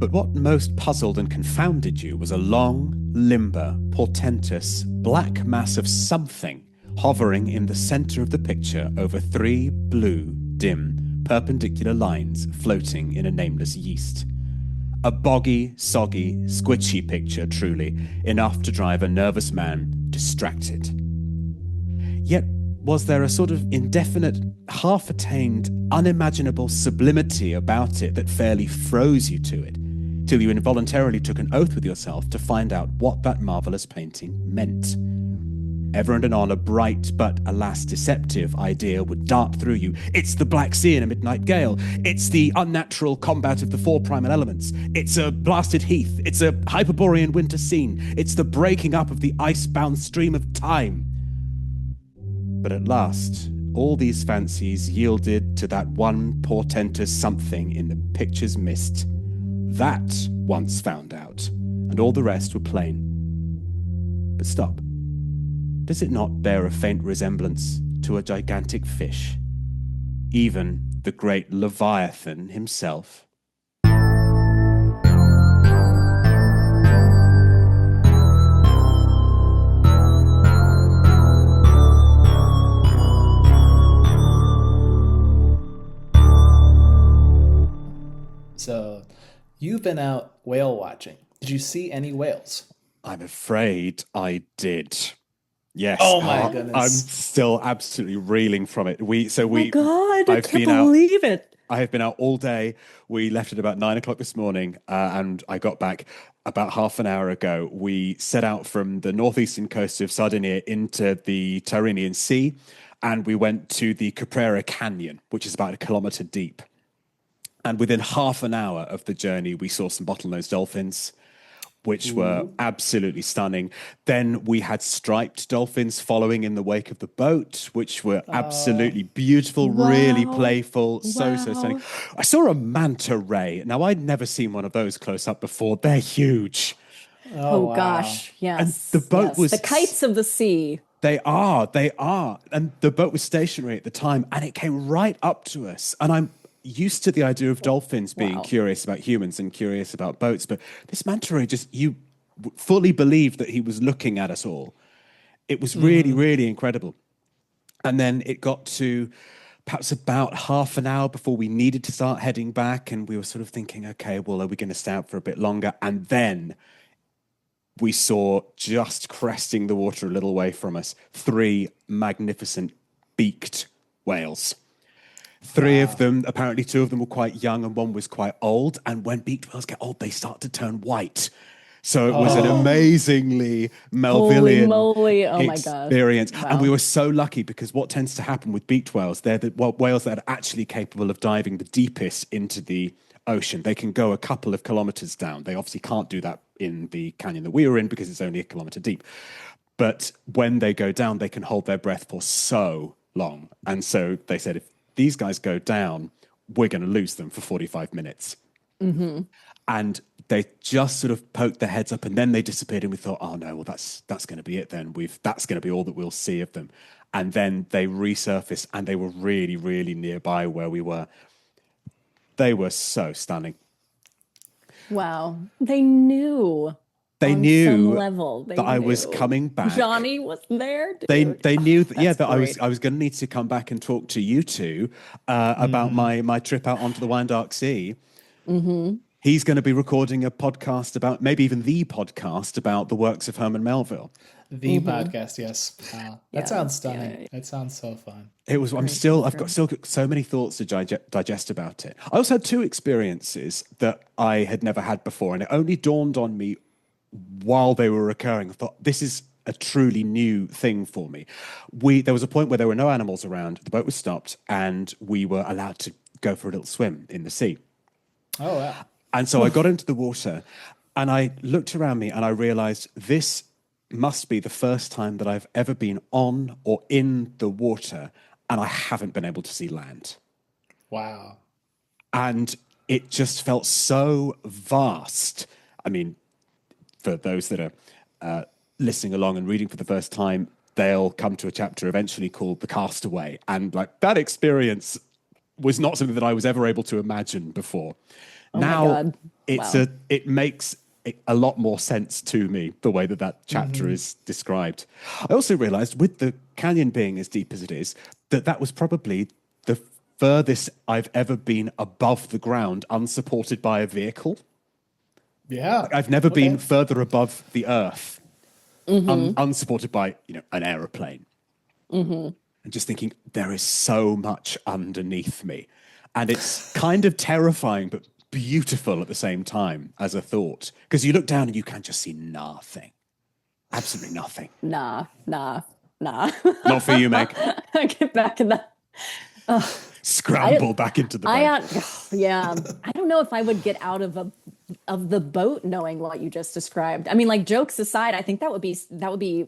But what most puzzled and confounded you was a long, limber, portentous, black mass of something hovering in the centre of the picture over 3 blue, dim, perpendicular lines floating in a nameless yeast. A boggy, soggy, squitchy picture, truly, enough to drive a nervous man distracted. Yet was there a sort of indefinite, half-attained, unimaginable sublimity about it that fairly froze you to it, till you involuntarily took an oath with yourself to find out what that marvellous painting meant. Ever and anon, a bright but, alas, deceptive idea would dart through you. It's the Black Sea in a midnight gale. It's the unnatural combat of the 4 primal elements. It's a blasted heath. It's a Hyperborean winter scene. It's the breaking up of the ice-bound stream of time. But at last, all these fancies yielded to that one portentous something in the picture's mist. That once found out, and all the rest were plain. But stop. Does it not bear a faint resemblance to a gigantic fish? Even the great Leviathan himself? So, you've been out whale watching. Did you see any whales? I'm afraid I did. Yes. Oh my goodness. I'm still absolutely reeling from it. My God, I can't believe it. I have been out all day. We left at about 9 o'clock this morning, and I got back about half an hour ago. We set out from the northeastern coast of Sardinia into the Tyrrhenian Sea, and we went to the Caprera Canyon, which is about 1 kilometre deep. And within half an hour of the journey, we saw some bottlenose dolphins, which were absolutely stunning. Then we had striped dolphins following in the wake of the boat, which were absolutely beautiful, really playful, so stunning. I saw a manta ray. Now, I'd never seen one of those close up before. They're huge. Oh wow. Gosh, yes. And the boat was... the kites of the sea. They are. And the boat was stationary at the time, and it came right up to us. And I'm used to the idea of dolphins being curious about humans and curious about boats, but this manta ray you fully believed that he was looking at us all. It was really, really incredible. And then it got to perhaps about half an hour before we needed to start heading back, and we were sort of thinking, okay, well, are we going to stay out for a bit longer? And then we saw, just cresting the water a little way from us, 3 magnificent beaked whales. 3 of them, apparently 2 of them were quite young and 1 was quite old. And when beaked whales get old, they start to turn white. So it was an amazingly Melvillian experience. Wow. And we were so lucky because what tends to happen with beaked whales, they're the whales that are actually capable of diving the deepest into the ocean. They can go a couple of kilometers down. They obviously can't do that in the canyon that we were in because it's only 1 kilometer deep. But when they go down, they can hold their breath for so long. And so they said, if these guys go down, we're going to lose them for 45 minutes. Mm-hmm. And they just sort of poked their heads up and then they disappeared, and we thought, oh no, well that's going to be it then. That's going to be all that we'll see of them. And then they resurfaced and they were really, really nearby where we were. They were so stunning. Wow. They knew. They knew level. that I was coming back. Jonny was there. Dude. They knew that I was going to need to come back and talk to you two about my trip out onto the Wyandark Sea. Mm-hmm. He's going to be recording a podcast about, maybe even the podcast about the works of Herman Melville. The podcast, yes. That sounds stunning. Yeah. It sounds so fun. It was. I've got so many thoughts to digest about it. I also had 2 experiences that I had never had before, and it only dawned on me while they were occurring. I thought, this is a truly new thing for me. There was a point where there were no animals around. The boat was stopped, and we were allowed to go for a little swim in the sea. Oh, wow. And so I got into the water, and I looked around me, and I realized this must be the first time that I've ever been on or in the water, and I haven't been able to see land. Wow. And it just felt so vast. I mean, for those that are listening along and reading for the first time, they'll come to a chapter eventually called The Castaway. And like that experience was not something that I was ever able to imagine before. Oh my now God. Wow. it makes a lot more sense to me, the way that chapter is described. I also realized, with the canyon being as deep as it is, that was probably the furthest I've ever been above the ground, unsupported by a vehicle. Yeah. Like, I've never been further above the earth, unsupported by, an aeroplane. And just thinking, there is so much underneath me. And it's kind of terrifying, but beautiful at the same time as a thought. Because you look down and you can just see nothing. Absolutely nothing. Nah. Not for you, Meg. Get back in the... Scramble back into the boat. Yeah. I don't know if I would get out of the boat knowing what you just described. I mean, like, jokes aside, I think that would be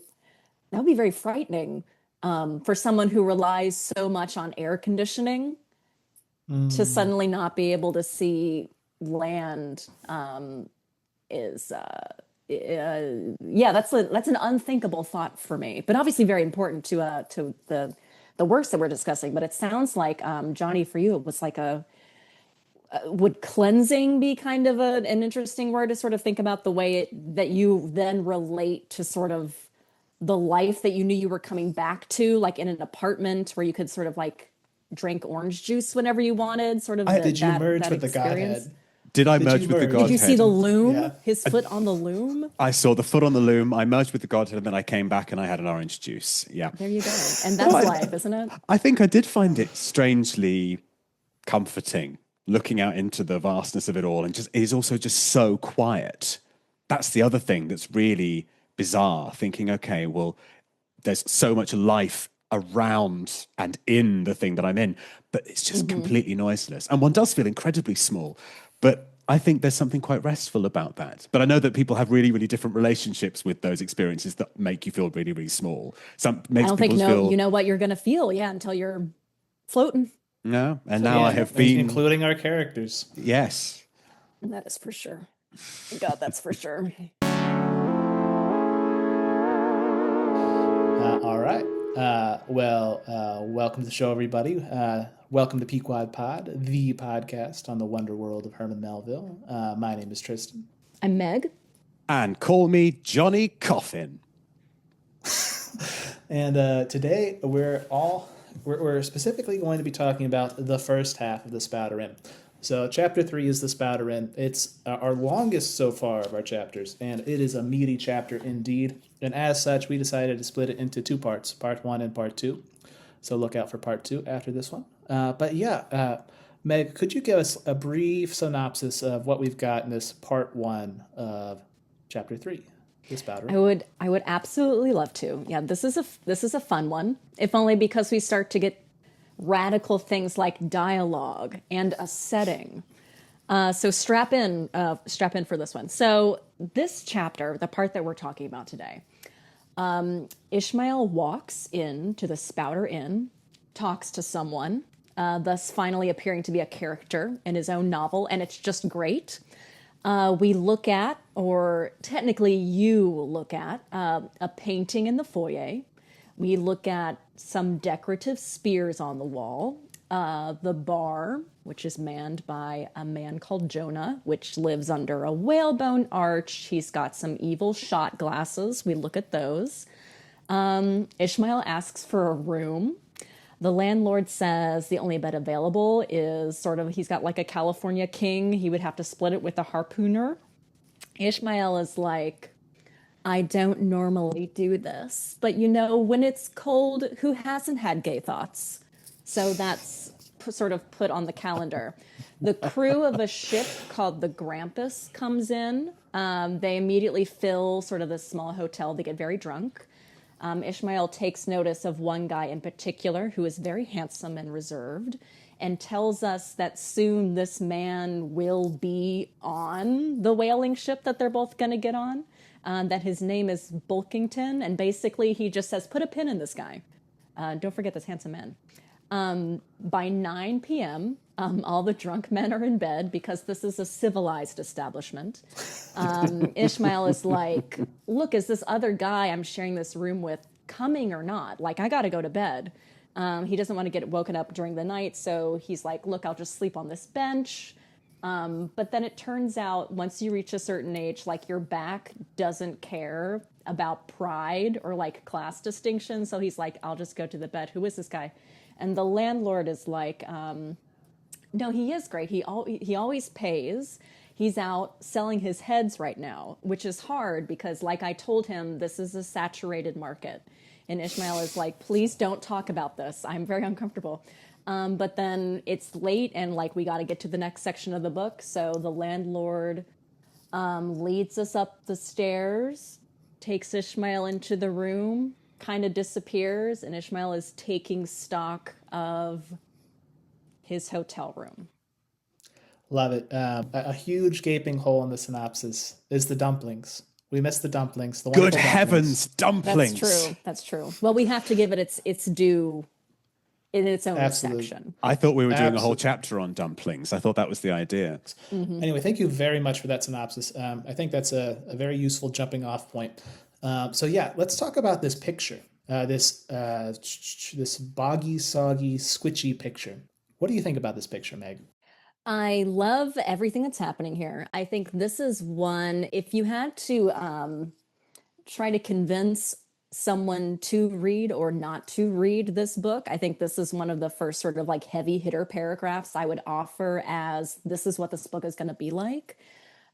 very frightening for someone who relies so much on air conditioning to suddenly not be able to see land. That's an unthinkable thought for me, but obviously very important to the works that we're discussing. But it sounds like, Jonny, for you, it was like would cleansing be kind of an interesting word to sort of think about the way that you then relate to sort of the life that you knew you were coming back to, like in an apartment where you could sort of like drink orange juice whenever you wanted, sort of Did you merge with experience? the Godhead? Did I merge with the Godhead? Did you see the loom? Yeah. His foot on the loom? I saw the foot on the loom. I merged with the Godhead, and then I came back and I had an orange juice. Yeah. There you go. And that's life, isn't it? I think I did find it strangely comforting, looking out into the vastness of it all, and just it is also just so quiet. That's the other thing that's really bizarre, thinking, okay, well, there's so much life around and in the thing that I'm in, but it's just completely noiseless. And one does feel incredibly small, but I think there's something quite restful about that. But I know that people have really, really different relationships with those experiences that make you feel really, really small. I don't think you know what you're going to feel, until you're floating. No, and now I have been... Including our characters. Yes. And that is for sure. God, that's for sure. All right. Welcome to the show, everybody. Welcome to PequodPod, the podcast on the wonder world of Herman Melville. My name is Tristan. I'm Meg. And call me Jonny Coffin. And today we're specifically going to be talking about the first half of the Spouter-Inn. So chapter 3 is the Spouter-Inn. It's our longest so far of our chapters, and it is a meaty chapter indeed. And as such, we decided to split it into two parts, part 1 and part 2. So look out for part 2 after this one. Meg, could you give us a brief synopsis of what we've got in this part 1 of chapter 3, the Spouter-Inn? I would absolutely love to. Yeah, this is a fun one, if only because we start to get radical things like dialogue and a setting. So strap in for this one. So this chapter, the part that we're talking about today, Ishmael walks into the Spouter-Inn, talks to someone, thus finally appearing to be a character in his own novel, and it's just great. We look at, or technically you look at, a painting in the foyer. We look at some decorative spears on the wall, the bar, which is manned by a man called Jonah, which lives under a whalebone arch. He's got some evil shot glasses. We look at those. Ishmael asks for a room. The landlord says the only bed available is he's got like a California king. He would have to split it with a harpooner. Ishmael is like, I don't normally do this, but when it's cold, who hasn't had gay thoughts? So that's sort of put on the calendar. The crew of a ship called the Grampus comes in. They immediately fill sort of this small hotel. They get very drunk. Ishmael takes notice of one guy in particular who is very handsome and reserved, and tells us that soon this man will be on the whaling ship that they're both going to get on. That his name is Bulkington, and basically he just says, put a pin in this guy. Don't forget this handsome man. By 9 p.m., all the drunk men are in bed because this is a civilized establishment. Ishmael is like, look, is this other guy I'm sharing this room with coming or not? Like, I got to go to bed. He doesn't want to get woken up during the night, so he's like, look, I'll just sleep on this bench. But then it turns out once you reach a certain age, like your back doesn't care about pride or like class distinction. So he's like, I'll just go to the bed. Who is this guy? And the landlord is like, no, he is great. He always pays. He's out selling his heads right now, which is hard because, like I told him, this is a saturated market. And Ishmael is like, please don't talk about this. I'm very uncomfortable. But then it's late and like we got to get to the next section of the book. So the landlord leads us up the stairs, takes Ishmael into the room, kind of disappears, and Ishmael is taking stock of his hotel room. Love it. A huge gaping hole in the synopsis is the dumplings. We missed the dumplings. The Good heavens, dumplings. That's true. Well, we have to give it its due in its own Absolutely. section. I thought we were doing a whole chapter on dumplings. I thought that was the idea. Mm-hmm. Anyway, thank you very much for that synopsis. I think that's a very useful jumping off point. So yeah, let's talk about this picture. This boggy, soggy, squitchy picture. What do you think about this picture, Meg? I love everything that's happening here. I think this is one, if you had to try to convince someone to read or not to read this book, I think this is one of the first sort of like heavy hitter paragraphs I would offer as this is what this book is going to be like.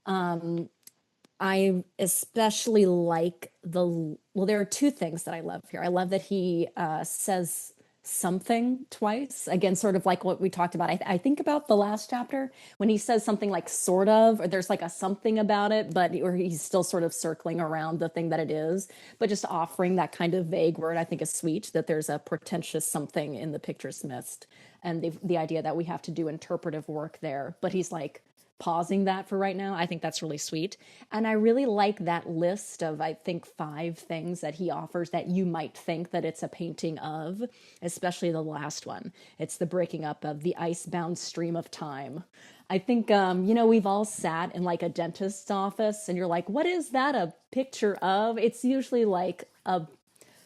I especially like there are two things that I love here. I love that he says something twice, again, sort of like what we talked about. I think about the last chapter when he says something like sort of, or there's like a something about it, or he's still sort of circling around the thing that it is, but just offering that kind of vague word I think is sweet, that there's a pretentious something in the picture's midst, and the idea that we have to do interpretive work there, but he's like pausing that for right now. I think that's really sweet. And I really like that list of, I think, 5 things that he offers that you might think that it's a painting of, especially the last one. It's the breaking up of the icebound stream of time. I think, we've all sat in like a dentist's office and you're like, what is that a picture of? It's usually like a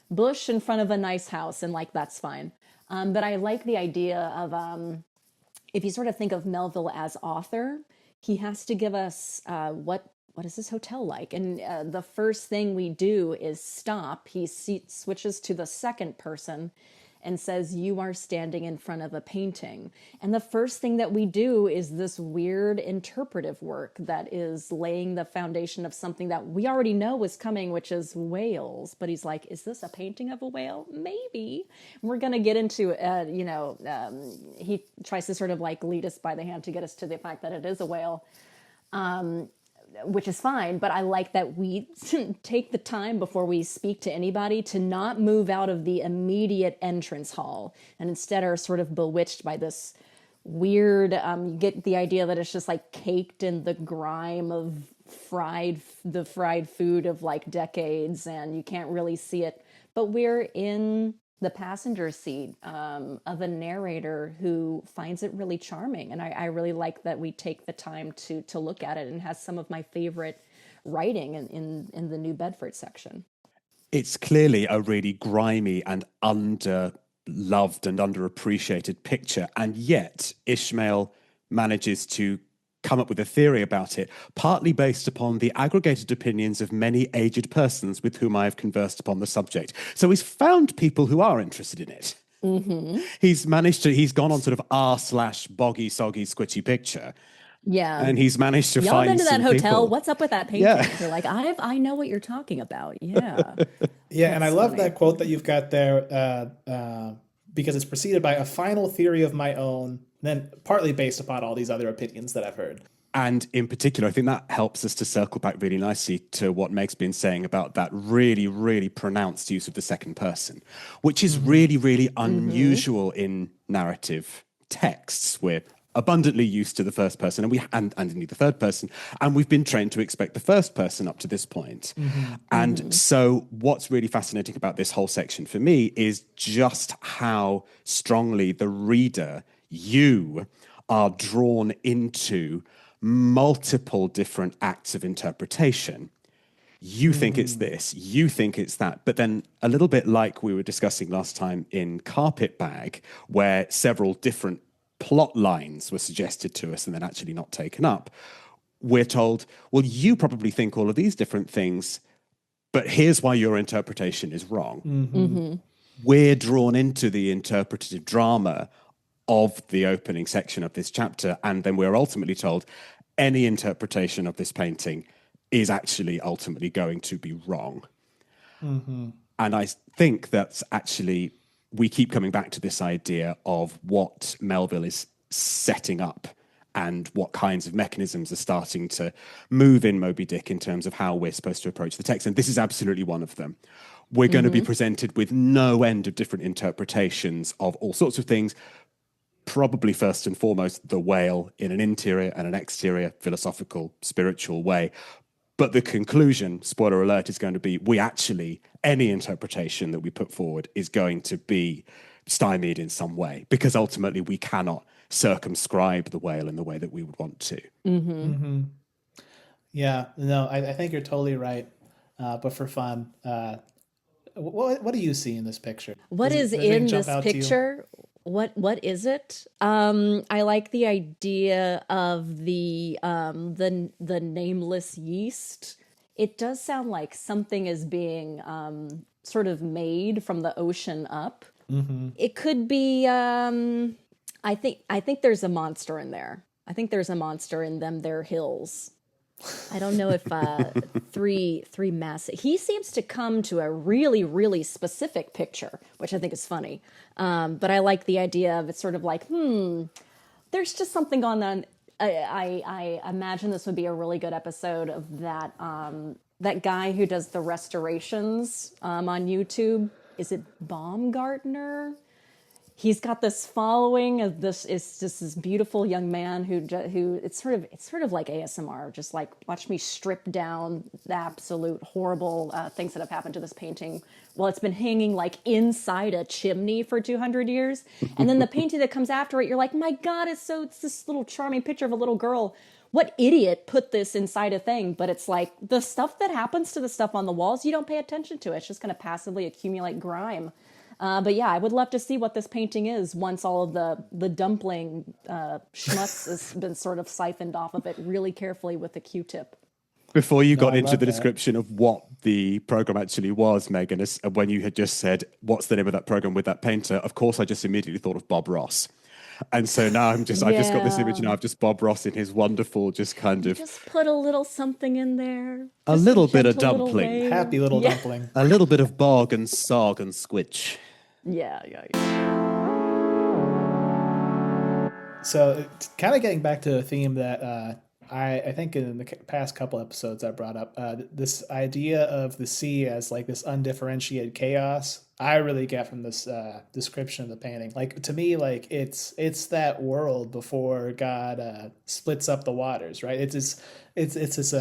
bush in front of a nice house, and like, that's fine. But I like the idea of, if you sort of think of Melville as author, he has to give us what is this hotel like? And the first thing we do is stop. He switches to the second person and says, you are standing in front of a painting. And the first thing that we do is this weird interpretive work that is laying the foundation of something that we already know is coming, which is whales. But he's like, is this a painting of a whale? Maybe. We're going to get into, he tries to sort of like lead us by the hand to get us to the fact that it is a whale. Which is fine, but I like that we take the time before we speak to anybody to not move out of the immediate entrance hall, and instead are sort of bewitched by this weird, you get the idea that it's just like caked in the grime of fried food of like decades, and you can't really see it, but we're in the passenger seat of a narrator who finds it really charming. And I really like that we take the time to look at it, and has some of my favorite writing in the New Bedford section. It's clearly a really grimy and under-loved and underappreciated picture. And yet Ishmael manages to come up with a theory about it, partly based upon the aggregated opinions of many aged persons with whom I have conversed upon the subject. So he's found people who are interested in it. Mm-hmm. He's gone on sort of r/boggy, soggy, squitchy picture. Yeah. And he's managed to Y'all find been to that hotel? people. What's up with that painting? Yeah. You're like, I know what you're talking about. Yeah. Yeah, and I love that quote that you've got there, because it's preceded by a final theory of my own, then partly based upon all these other opinions that I've heard. And in particular, I think that helps us to circle back really nicely to what Meg's been saying about that really, really pronounced use of the second person, which is really, really unusual in narrative texts. We're abundantly used to the first person, and indeed the third person, and we've been trained to expect the first person up to this point. And so what's really fascinating about this whole section for me is just how strongly the reader, you, are drawn into multiple different acts of interpretation. You think it's this, you think it's that, but then a little bit like we were discussing last time in Carpet Bag, where several different plot lines were suggested to us and then actually not taken up, we're told, well, you probably think all of these different things, but here's why your interpretation is wrong. We're drawn into the interpretative drama of the opening section of this chapter, and then we're ultimately told any interpretation of this painting is actually ultimately going to be wrong. And I think that's actually, we keep coming back to this idea of what Melville is setting up and what kinds of mechanisms are starting to move in Moby-Dick in terms of how we're supposed to approach the text. And this is absolutely one of them. We're going to be presented with no end of different interpretations of all sorts of things. Probably first and foremost, the whale in an interior and an exterior, philosophical, spiritual way. But the conclusion, spoiler alert, is going to be any interpretation that we put forward is going to be stymied in some way, because ultimately we cannot circumscribe the whale in the way that we would want to. Yeah, no, I think you're totally right. But for fun, what do you see in this picture? What is in this picture? What is it? I like the idea of the nameless yeast. It does sound like something is being sort of made from the ocean up. It could be. I think there's a monster in there. I think there's a monster in them. Their hills. I don't know if three massive. He seems to come to a really, really specific picture, which I think is funny. But I like the idea of it's sort of like, there's just something on that. I imagine this would be a really good episode of that guy who does the restorations on YouTube. Is it Baumgartner? He's got this following of this is just this beautiful young man who it's sort of like ASMR, just like watch me strip down the absolute horrible things that have happened to this painting. Well, it's been hanging like inside a chimney for 200 years, and then the painting that comes after it, you're like, my God, it's this little charming picture of a little girl. What idiot put this inside a thing? But it's like the stuff that happens to the stuff on the walls, you don't pay attention to it. It's just going to passively accumulate grime. But yeah, I would love to see what this painting is once all of the dumpling schmutz has been sort of siphoned off of it really carefully with a Q-tip. Before you got into the description of what the program actually was, Megan, when you had just said, what's the name of that program with that painter? Of course, I just immediately thought of Bob Ross. And so now I've just got this image now of just Bob Ross in his wonderful, just kind of... Just put a little something in there. A little bit of dumpling. Happy little dumpling. A little bit of bog and sog and squitch. Yeah. So kind of getting back to a theme that I think in the past couple episodes I brought up, this idea of the sea as like this undifferentiated chaos, I really get from this description of the painting. Like, to me, like it's that world before God splits up the waters, right? It's this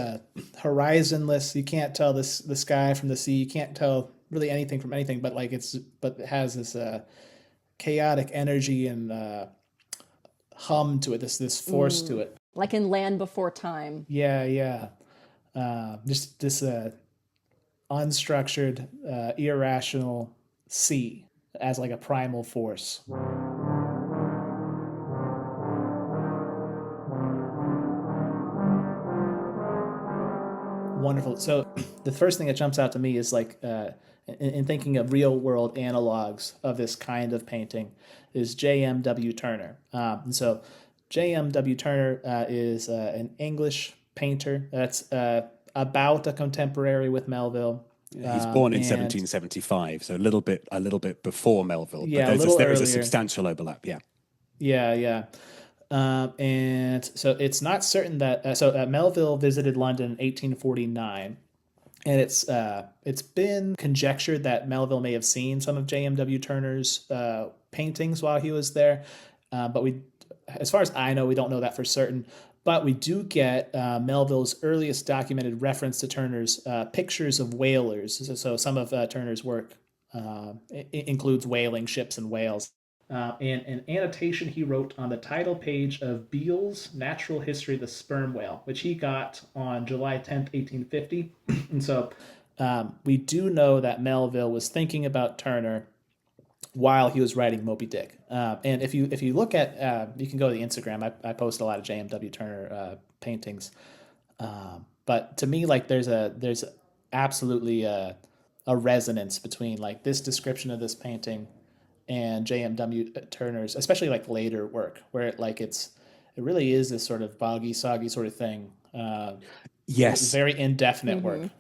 horizonless. You can't tell the sky from the sea. You can't tell really anything from anything. But it has this chaotic energy and hum to it. This force to it. Like in Land Before Time. Yeah. Just this unstructured, irrational sea as like a primal force. Wonderful. So the first thing that jumps out to me is like, in thinking of real world analogs of this kind of painting, is J.M.W. Turner. And so J.M.W. Turner is an English painter that's about a contemporary with Melville. He's born in 1775, so a little bit before Melville. Yeah, but there is a substantial overlap. Yeah. And so it's not certain that Melville visited London in 1849, and it's been conjectured that Melville may have seen some of J.M.W. Turner's paintings while he was there, but as far as I know, we don't know that for certain. But we do get Melville's earliest documented reference to Turner's pictures of whalers. So some of Turner's work includes whaling ships and whales. And an annotation he wrote on the title page of Beale's Natural History of the Sperm Whale, which he got on July 10th, 1850. And so we do know that Melville was thinking about Turner while he was writing Moby-Dick. And if you look at, you can go to the Instagram. I post a lot of J.M.W. Turner paintings. But to me, like there's absolutely a resonance between like this description of this painting and J.M.W. Turner's, especially like later work, where it really is this sort of boggy, soggy sort of thing. Yes. Very indefinite work.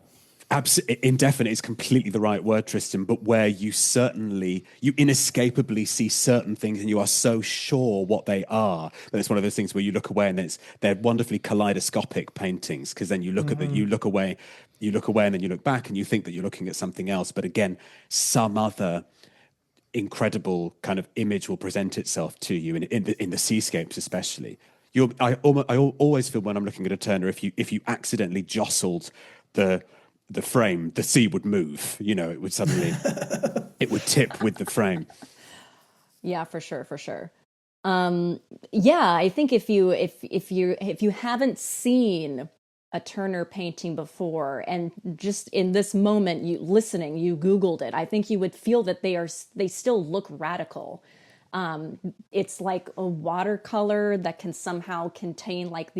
Indefinite is completely the right word, Tristan, but where you inescapably see certain things and you are so sure what they are that it's one of those things where you look away and they're wonderfully kaleidoscopic paintings, because then you look at you look away and then you look back and you think that you're looking at something else, but again, some other incredible kind of image will present itself to you in the seascapes, especially. I always feel when I'm looking at a Turner, if you accidentally jostled the frame, the sea would move. It would suddenly it would tip with the frame. Yeah, for sure. I think if you haven't seen a Turner painting before, and just in this moment you Googled it, I think you would feel that they still look radical. It's like a watercolor that can somehow contain like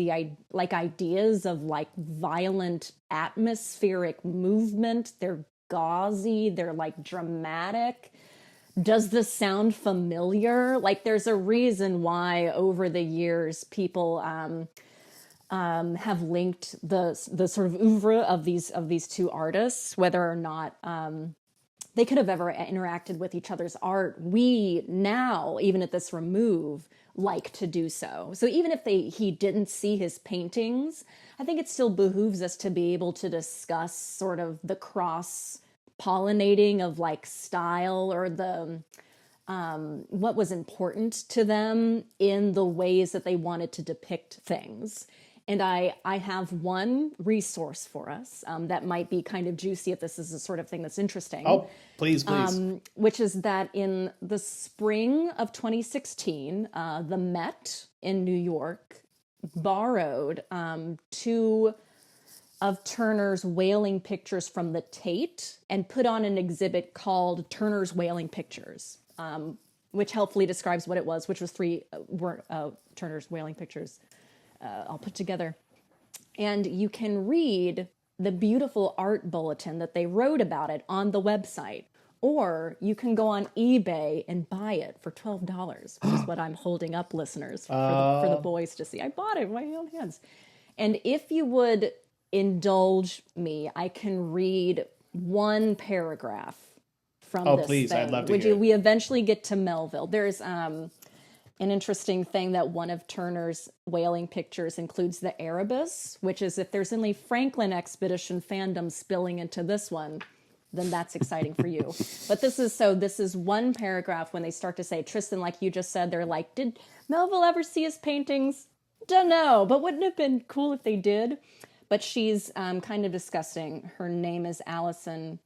ideas of like violent atmospheric movement. They're gauzy, they're like dramatic. Does this sound familiar? Like there's a reason why over the years people have linked the sort of oeuvre of these two artists, whether or not they could have ever interacted with each other's art. We now, even at this remove, like to do so. So even if he didn't see his paintings, I think it still behooves us to be able to discuss sort of the cross pollinating of like style, or the what was important to them in the ways that they wanted to depict things. And I have one resource for us that might be kind of juicy if this is the sort of thing that's interesting. Oh, please. Which is that in the spring of 2016, the Met in New York borrowed two of Turner's whaling pictures from the Tate and put on an exhibit called Turner's Whaling Pictures, which helpfully describes what it was, which was three Turner's whaling pictures all put together. And you can read the beautiful art bulletin that they wrote about it on the website, or you can go on eBay and buy it for $12, which is what I'm holding up, listeners, for the boys to see. I bought it with my own hands. And if you would indulge me, I can read one paragraph from this please, thing. I'd love to hear it. We eventually get to Melville. There's an interesting thing that one of Turner's whaling pictures includes the Erebus, which is, if there's any Franklin expedition fandom spilling into this one, then that's exciting for you. But this is one paragraph when they start to say, Tristan, like you just said, they're like, did Melville ever see his paintings? Don't know, but wouldn't it have been cool if they did? But she's kind of discussing, her name is Allison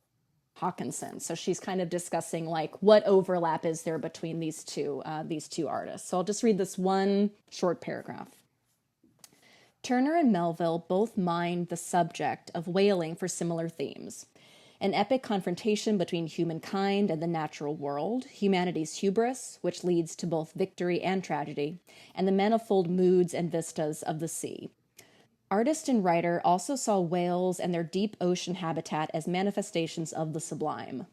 Hawkinson. So she's kind of discussing like what overlap is there between these two artists. So I'll just read this one short paragraph. Turner and Melville both mined the subject of whaling for similar themes. An epic confrontation between humankind and the natural world, humanity's hubris, which leads to both victory and tragedy, and the manifold moods and vistas of the sea. Artist and writer also saw whales and their deep ocean habitat as manifestations of the sublime.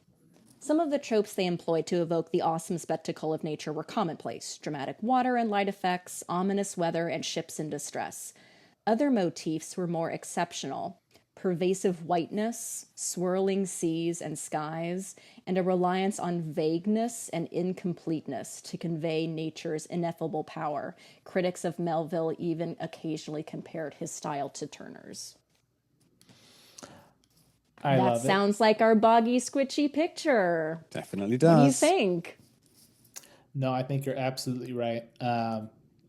Some of the tropes they employed to evoke the awesome spectacle of nature were commonplace: dramatic water and light effects, ominous weather, and ships in distress. Other motifs were more exceptional: pervasive whiteness, swirling seas and skies, and a reliance on vagueness and incompleteness to convey nature's ineffable power. Critics of Melville even occasionally compared his style to Turner's. That sounds like our boggy, squitchy picture. Definitely does. What do you think? No, I think you're absolutely right.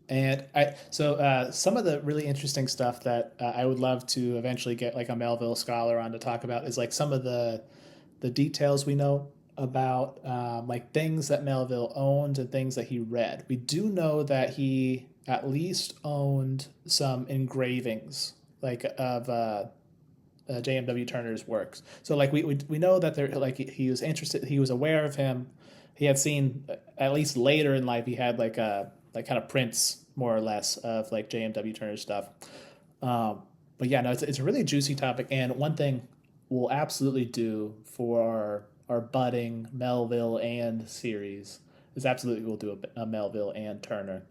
And some of the really interesting stuff that I would love to eventually get like a Melville scholar on to talk about is like some of the details we know about like things that Melville owned and things that he read. We do know that he at least owned some engravings like of J.M.W. Turner's works. So like we know that there, like he was interested, he was aware of him, he had seen, at least later in life, he had like kind of prints more or less of like J.M.W. Turner stuff. But yeah, no, it's a really juicy topic. And one thing we'll absolutely do for our budding Melville and series is absolutely we'll do a Melville and Turner.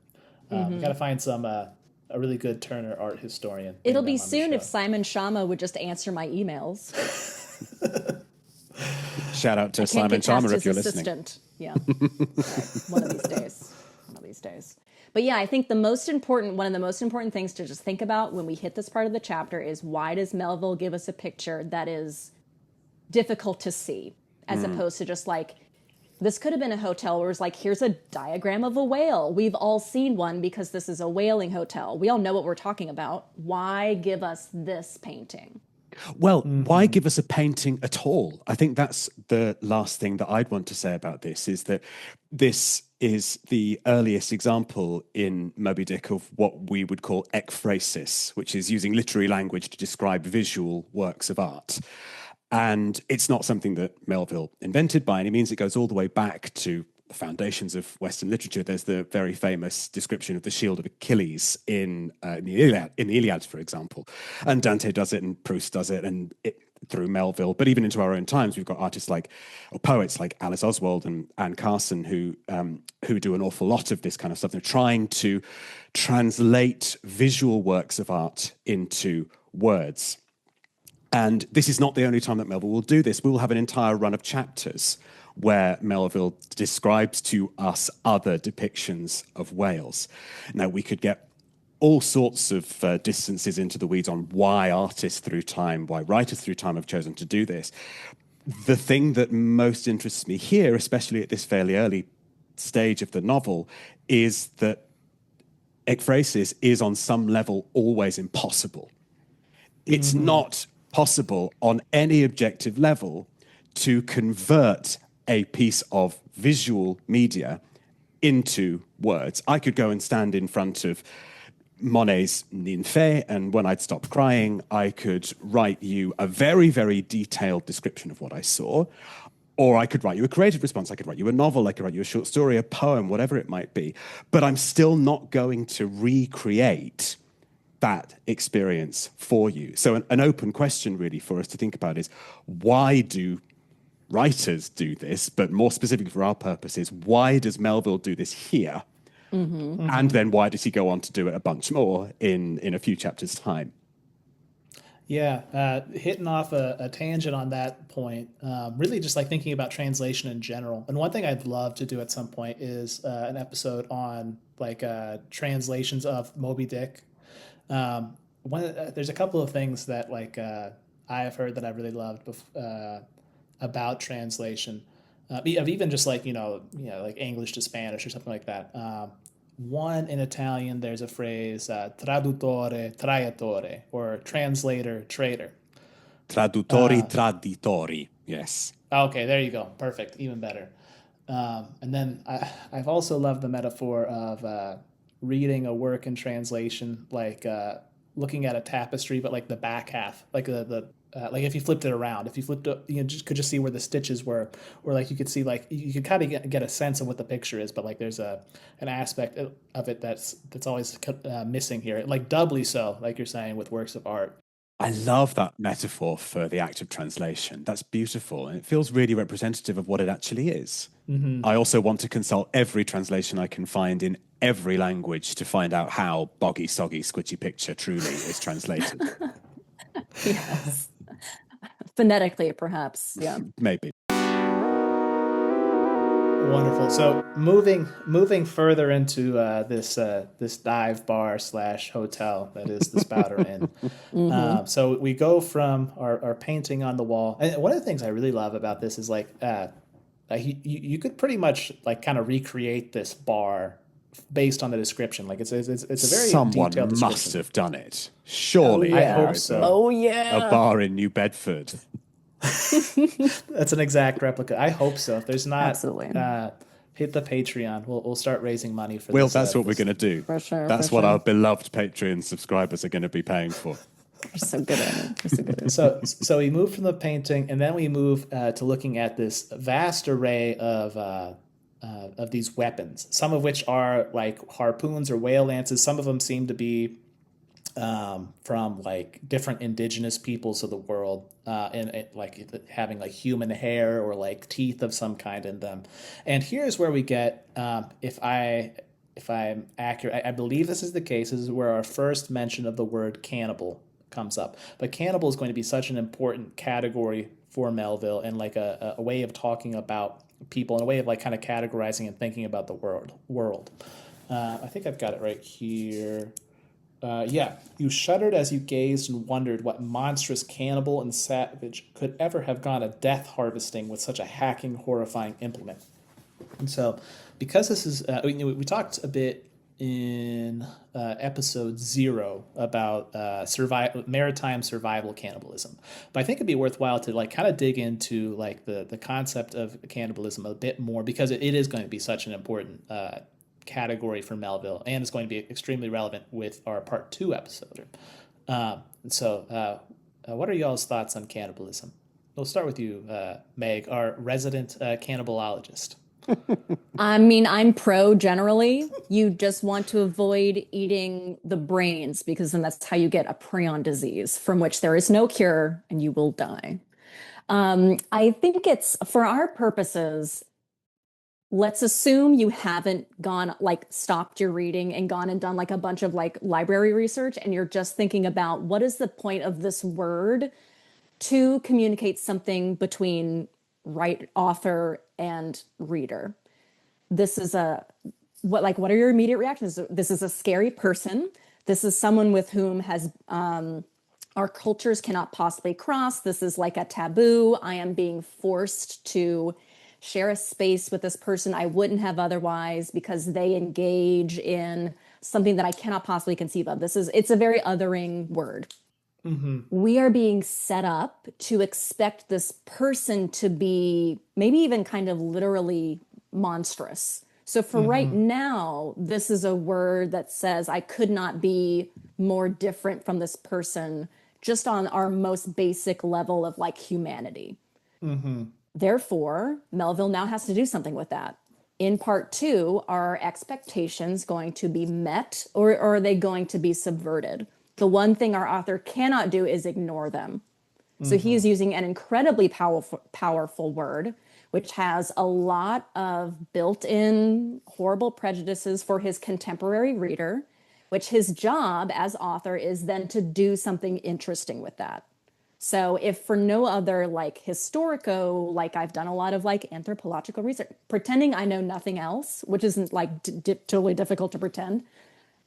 We got to find a really good Turner art historian. It'll be soon if Simon Schama would just answer my emails. Shout out to Simon Schama if you're listening. Yeah. One of these days. But yeah, I think one of the most important things to just think about when we hit this part of the chapter is, why does Melville give us a picture that is difficult to see, as opposed to just like, this could have been a hotel where it's like, here's a diagram of a whale. We've all seen one because this is a whaling hotel. We all know what we're talking about. Why give us this painting? Well, why give us a painting at all? I think that's the last thing that I'd want to say about this, is that this is the earliest example in Moby-Dick of what we would call ekphrasis, which is using literary language to describe visual works of art. And it's not something that Melville invented by any means. It goes all the way back to the foundations of Western literature. There's the very famous description of the shield of Achilles in the Iliad, for example. And Dante does it, and Proust does it, and through Melville. But even into our own times, we've got artists or poets like Alice Oswald and Anne Carson who do an awful lot of this kind of stuff. They're trying to translate visual works of art into words. And this is not the only time that Melville will do this. We will have an entire run of chapters where Melville describes to us other depictions of whales. Now, we could get all sorts of distances into the weeds on why writers through time have chosen to do this. The thing that most interests me here, especially at this fairly early stage of the novel, is that ekphrasis is on some level always impossible. It's not possible on any objective level to convert a piece of visual media into words. I could go and stand in front of Monet's Ninfée, and when I'd stopped crying, I could write you a very, very detailed description of what I saw, or I could write you a creative response. I could write you a novel, I could write you a short story, a poem, whatever it might be. But I'm still not going to recreate that experience for you. So an open question really for us to think about is, why do writers do this? But more specifically for our purposes, why does Melville do this here? And then why does he go on to do it a bunch more in a few chapters' time? Yeah, hitting off a tangent on that point, really just like thinking about translation in general. And one thing I'd love to do at some point is an episode on like translations of Moby-Dick. There's a couple of things that like I have heard that I really loved about translation, of even just like you know like English to Spanish or something like that. One, in Italian, there's a phrase traduttore traiatore, or translator traitor. Traduttori traditori, yes. Okay, there you go. Perfect, even better. And then I've also loved the metaphor of reading a work in translation, like looking at a tapestry, but like the back half, like like if you flipped it around, if you flipped it, you could just see where the stitches were, or like you could see like you could kind of get a sense of what the picture is, but like there's an aspect of it that's always missing here, like doubly so, like you're saying, with works of art. I love that metaphor for the act of translation. That's beautiful, and it feels really representative of what it actually is. I also want to consult every translation I can find in every language to find out how boggy, soggy, squitchy picture truly is translated. Yes. Phonetically, perhaps. Yeah. Maybe. Wonderful. So moving further into this dive bar / hotel that is the Spouter-Inn. So we go from our painting on the wall, and one of the things I really love about this is like you could pretty much like kind of recreate this bar based on the description. Like it's a very someone detailed description. must have done it. Surely, I hope so. Oh yeah, a bar in New Bedford. That's an exact replica. I hope so. If there's not, absolutely. Hit the Patreon. We'll start raising money for. Well, that's what we're going to do. For sure. That's what our beloved Patreon subscribers are going to be paying for. We're so good at it. We're so good at it. So we move from the painting, and then we move to looking at this vast array of of these weapons, some of which are like harpoons or whale lances. Some of them seem to be from like different indigenous peoples of the world, and like having like human hair or like teeth of some kind in them. And here's where we get, if I'm accurate, I believe this is the case. This is where our first mention of the word cannibal comes up. But cannibal is going to be such an important category for Melville, and like a way of talking about people, and a way of like kind of categorizing and thinking about the world. I think I've got it right here. Yeah, you shuddered as you gazed and wondered what monstrous cannibal and savage could ever have gone a death harvesting with such a hacking, horrifying implement. And so, because this is, we talked a bit in episode 0 about maritime survival cannibalism, but I think it'd be worthwhile to like kind of dig into like the concept of cannibalism a bit more, because it is going to be such an important category for Melville, and it's going to be extremely relevant with our part 2 episode. So what are y'all's thoughts on cannibalism? We'll start with you, Meg, our resident cannibalologist. I mean, I'm pro generally. You just want to avoid eating the brains, because then that's how you get a prion disease from which there is no cure and you will die. I think it's, for our purposes, let's assume you haven't stopped your reading and gone and done like a bunch of like library research, and you're just thinking about what is the point of this word to communicate something between author and reader. This is what are your immediate reactions? This is a scary person. This is someone with whom our cultures cannot possibly cross. This is like a taboo. I am being forced to share a space with this person I wouldn't have otherwise, because they engage in something that I cannot possibly conceive of. It's a very othering word. Mm-hmm. We are being set up to expect this person to be maybe even kind of literally monstrous. So for right now, this is a word that says I could not be more different from this person, just on our most basic level of like humanity. Mm-hmm. Therefore, Melville now has to do something with that. In part 2, are expectations going to be met, or are they going to be subverted? The one thing our author cannot do is ignore them. So he is using an incredibly powerful word, which has a lot of built-in horrible prejudices for his contemporary reader, which his job as author is then to do something interesting with that. So if for no other like historico, like I've done a lot of like anthropological research, pretending I know nothing else, which isn't like totally difficult to pretend.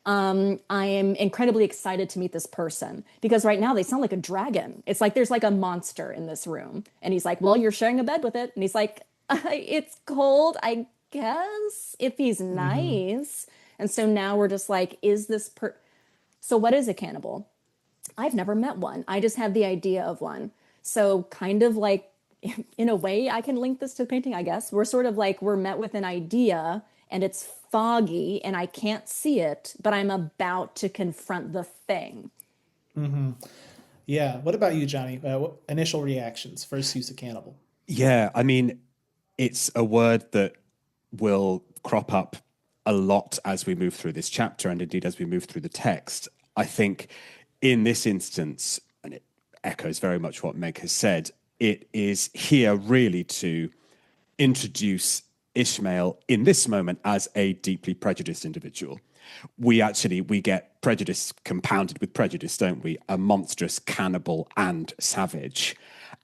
I am incredibly excited to meet this person, because right now they sound like a dragon. It's like there's like a monster in this room, and he's like, well, you're sharing a bed with it. And he's like, it's cold, I guess, if he's nice. And so now we're just like, is this so what is a cannibal? I've never met one. I just have the idea of one. So kind of like, in a way, I can link this to the painting, I guess. We're met with an idea, and it's foggy and I can't see it, but I'm about to confront the thing. Mm-hmm. Yeah. What about you, Jonny? What initial reactions, first use of cannibal? Yeah, I mean, it's a word that will crop up a lot as we move through this chapter, and indeed as we move through the text. I think in this instance, and it echoes very much what Meg has said, it is here really to introduce Ishmael in this moment as a deeply prejudiced individual. We get prejudice compounded with prejudice, don't we? A monstrous cannibal and savage.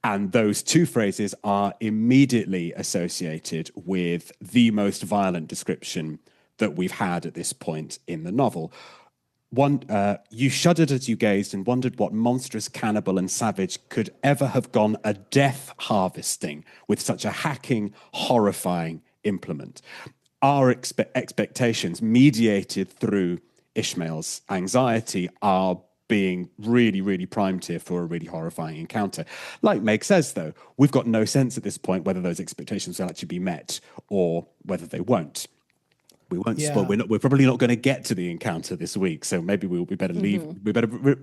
And those two phrases are immediately associated with the most violent description that we've had at this point in the novel. You shuddered as you gazed and wondered what monstrous cannibal and savage could ever have gone a death harvesting with such a hacking, horrifying implement. Our expectations, mediated through Ishmael's anxiety, are being really, really primed here for a really horrifying encounter. Like Meg says, though, we've got no sense at this point whether those expectations will actually be met or whether they won't. We won't spoil. We're probably not going to get to the encounter this week, so maybe we better leave. We better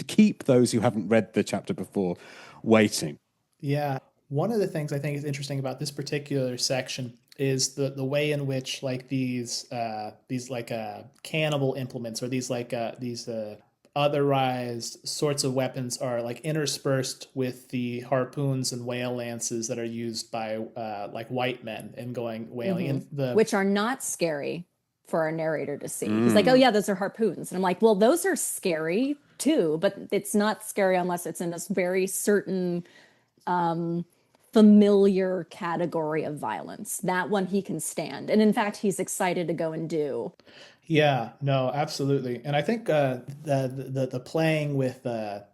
keep those who haven't read the chapter before waiting. Yeah, One of the things I think is interesting about this particular section is the way in which like these like cannibal implements or these otherized sorts of weapons are like interspersed with the harpoons and whale lances that are used by like white men in going whaling. And which are not scary for our narrator to see. He's like, oh yeah, those are harpoons. And I'm like, well, those are scary too, but it's not scary unless it's in this very certain familiar category of violence. That one he can stand. And in fact, he's excited to go and do. Yeah, no, absolutely. And I think the playing with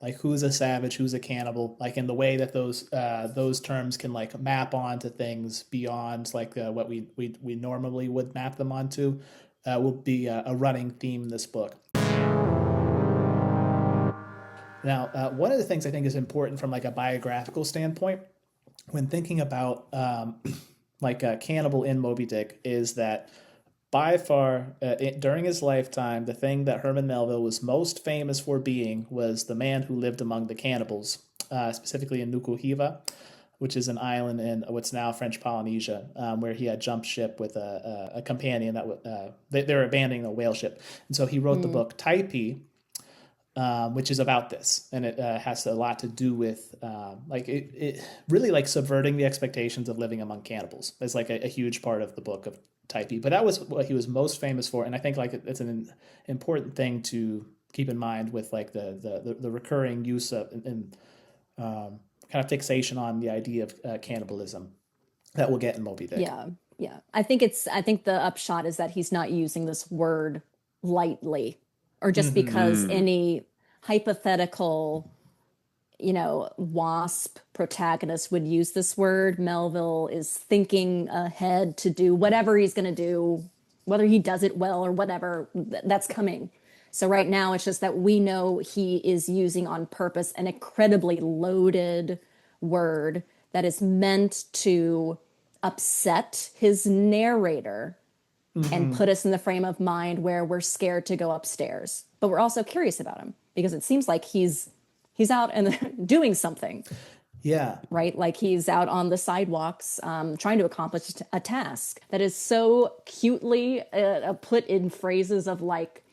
like who's a savage, who's a cannibal, like in the way that those terms can like map onto things beyond like what we normally would map them onto, will be a running theme in this book. Now, one of the things I think is important from like a biographical standpoint when thinking about like a cannibal in Moby-Dick is that by far, during his lifetime, the thing that Herman Melville was most famous for being was the man who lived among the cannibals, specifically in Nukuhiva, which is an island in what's now French Polynesia, where he had jumped ship with a companion that they were abandoning a whale ship. And so he wrote the book Taipi, which is about this, and it has a lot to do with like it really like subverting the expectations of living among cannibals. It's like a huge part of the book of Taipi, but that was what he was most famous for, and I think like it's an important thing to keep in mind with like the recurring use of and kind of fixation on the idea of cannibalism that we'll get in Moby-Dick. Yeah. I think the upshot is that he's not using this word lightly, or just because any hypothetical, WASP protagonist would use this word. Melville is thinking ahead to do whatever he's going to do, whether he does it well or whatever, that's coming. So right now it's just that we know he is using on purpose an incredibly loaded word that is meant to upset his narrator and put us in the frame of mind where we're scared to go upstairs, but we're also curious about him because it seems like he's out and doing something. Yeah. Right? Like he's out on the sidewalks trying to accomplish a task that is so cutely put in phrases of like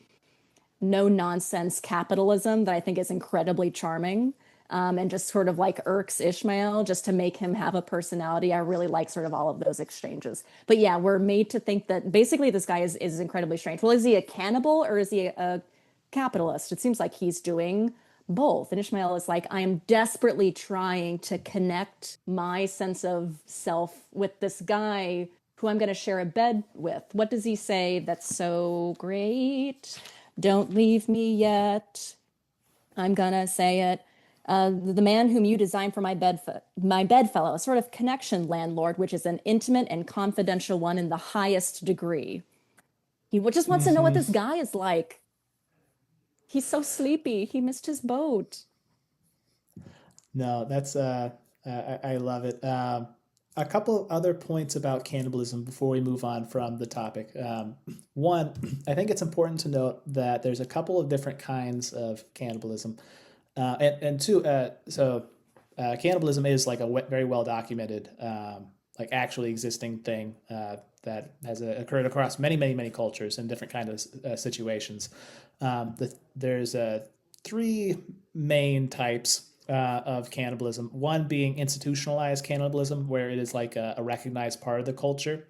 no nonsense capitalism that I think is incredibly charming. And just sort of like irks Ishmael just to make him have a personality. I really like sort of all of those exchanges. But yeah, we're made to think that basically this guy is incredibly strange. Well, is he a cannibal or is he a capitalist? It seems like he's doing both. And Ishmael is like, I am desperately trying to connect my sense of self with this guy who I'm going to share a bed with. What does he say that's so great? Don't leave me yet. I'm going to say it. The man whom you designed for my bedfellow, a sort of connection landlord, which is an intimate and confidential one in the highest degree. He just wants to know what this guy is like. He's so sleepy. He missed his boat. No, that's I love it. A couple of other points about cannibalism before we move on from the topic. One, I think it's important to note that there's a couple of different kinds of cannibalism. And two, so cannibalism is like a very well documented, like actually existing thing that has occurred across many cultures in different kinds of situations. There's three main types of cannibalism. One being institutionalized cannibalism, where it is like a recognized part of the culture.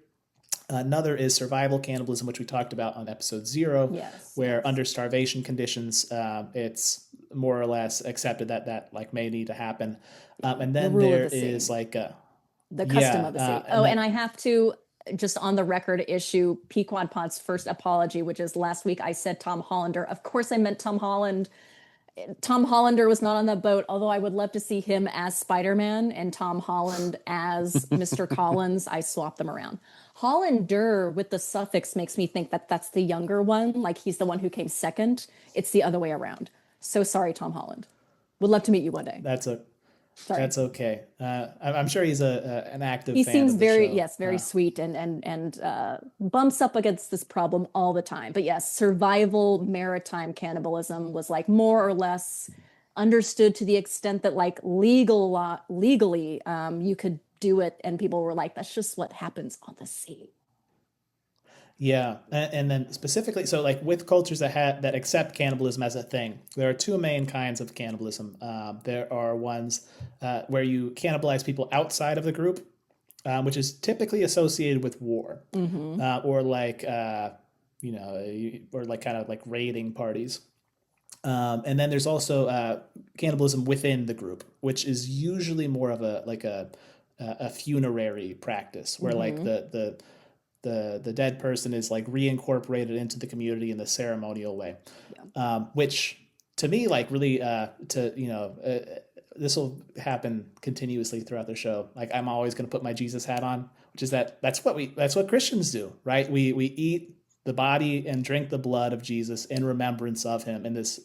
Another is survival cannibalism, which we talked about on episode 0, where under starvation conditions, it's more or less accepted that like may need to happen. And then there is like the custom of the sea. And I have to just on the record issue PequodPod's first apology, which is last week I said Tom Hollander. Of course I meant Tom Holland. Tom Hollander was not on that boat, although I would love to see him as Spider-Man and Tom Holland as Mr. Collins. I swapped them around. Hollander with the suffix makes me think that that's the younger one, like he's the one who came second. It's the other way around. So sorry, Tom Holland. Would love to meet you one day. That's okay. I'm sure he's an active. He fan seems of the very show. very sweet and bumps up against this problem all the time. But yes, survival maritime cannibalism was like more or less understood to the extent that like legally, you could do it, and people were like, that's just what happens on the sea. Yeah, and then specifically, so like with cultures that accept cannibalism as a thing, there are two main kinds of cannibalism. There are ones where you cannibalize people outside of the group, which is typically associated with war, or like or like kind of like raiding parties. And then there's also cannibalism within the group, which is usually more of a funerary practice, where like the dead person is like reincorporated into the community in the ceremonial way, which to me like really this will happen continuously throughout the show. Like I'm always going to put my Jesus hat on, which is that's what Christians do, right? We eat the body and drink the blood of Jesus in remembrance of him. In this,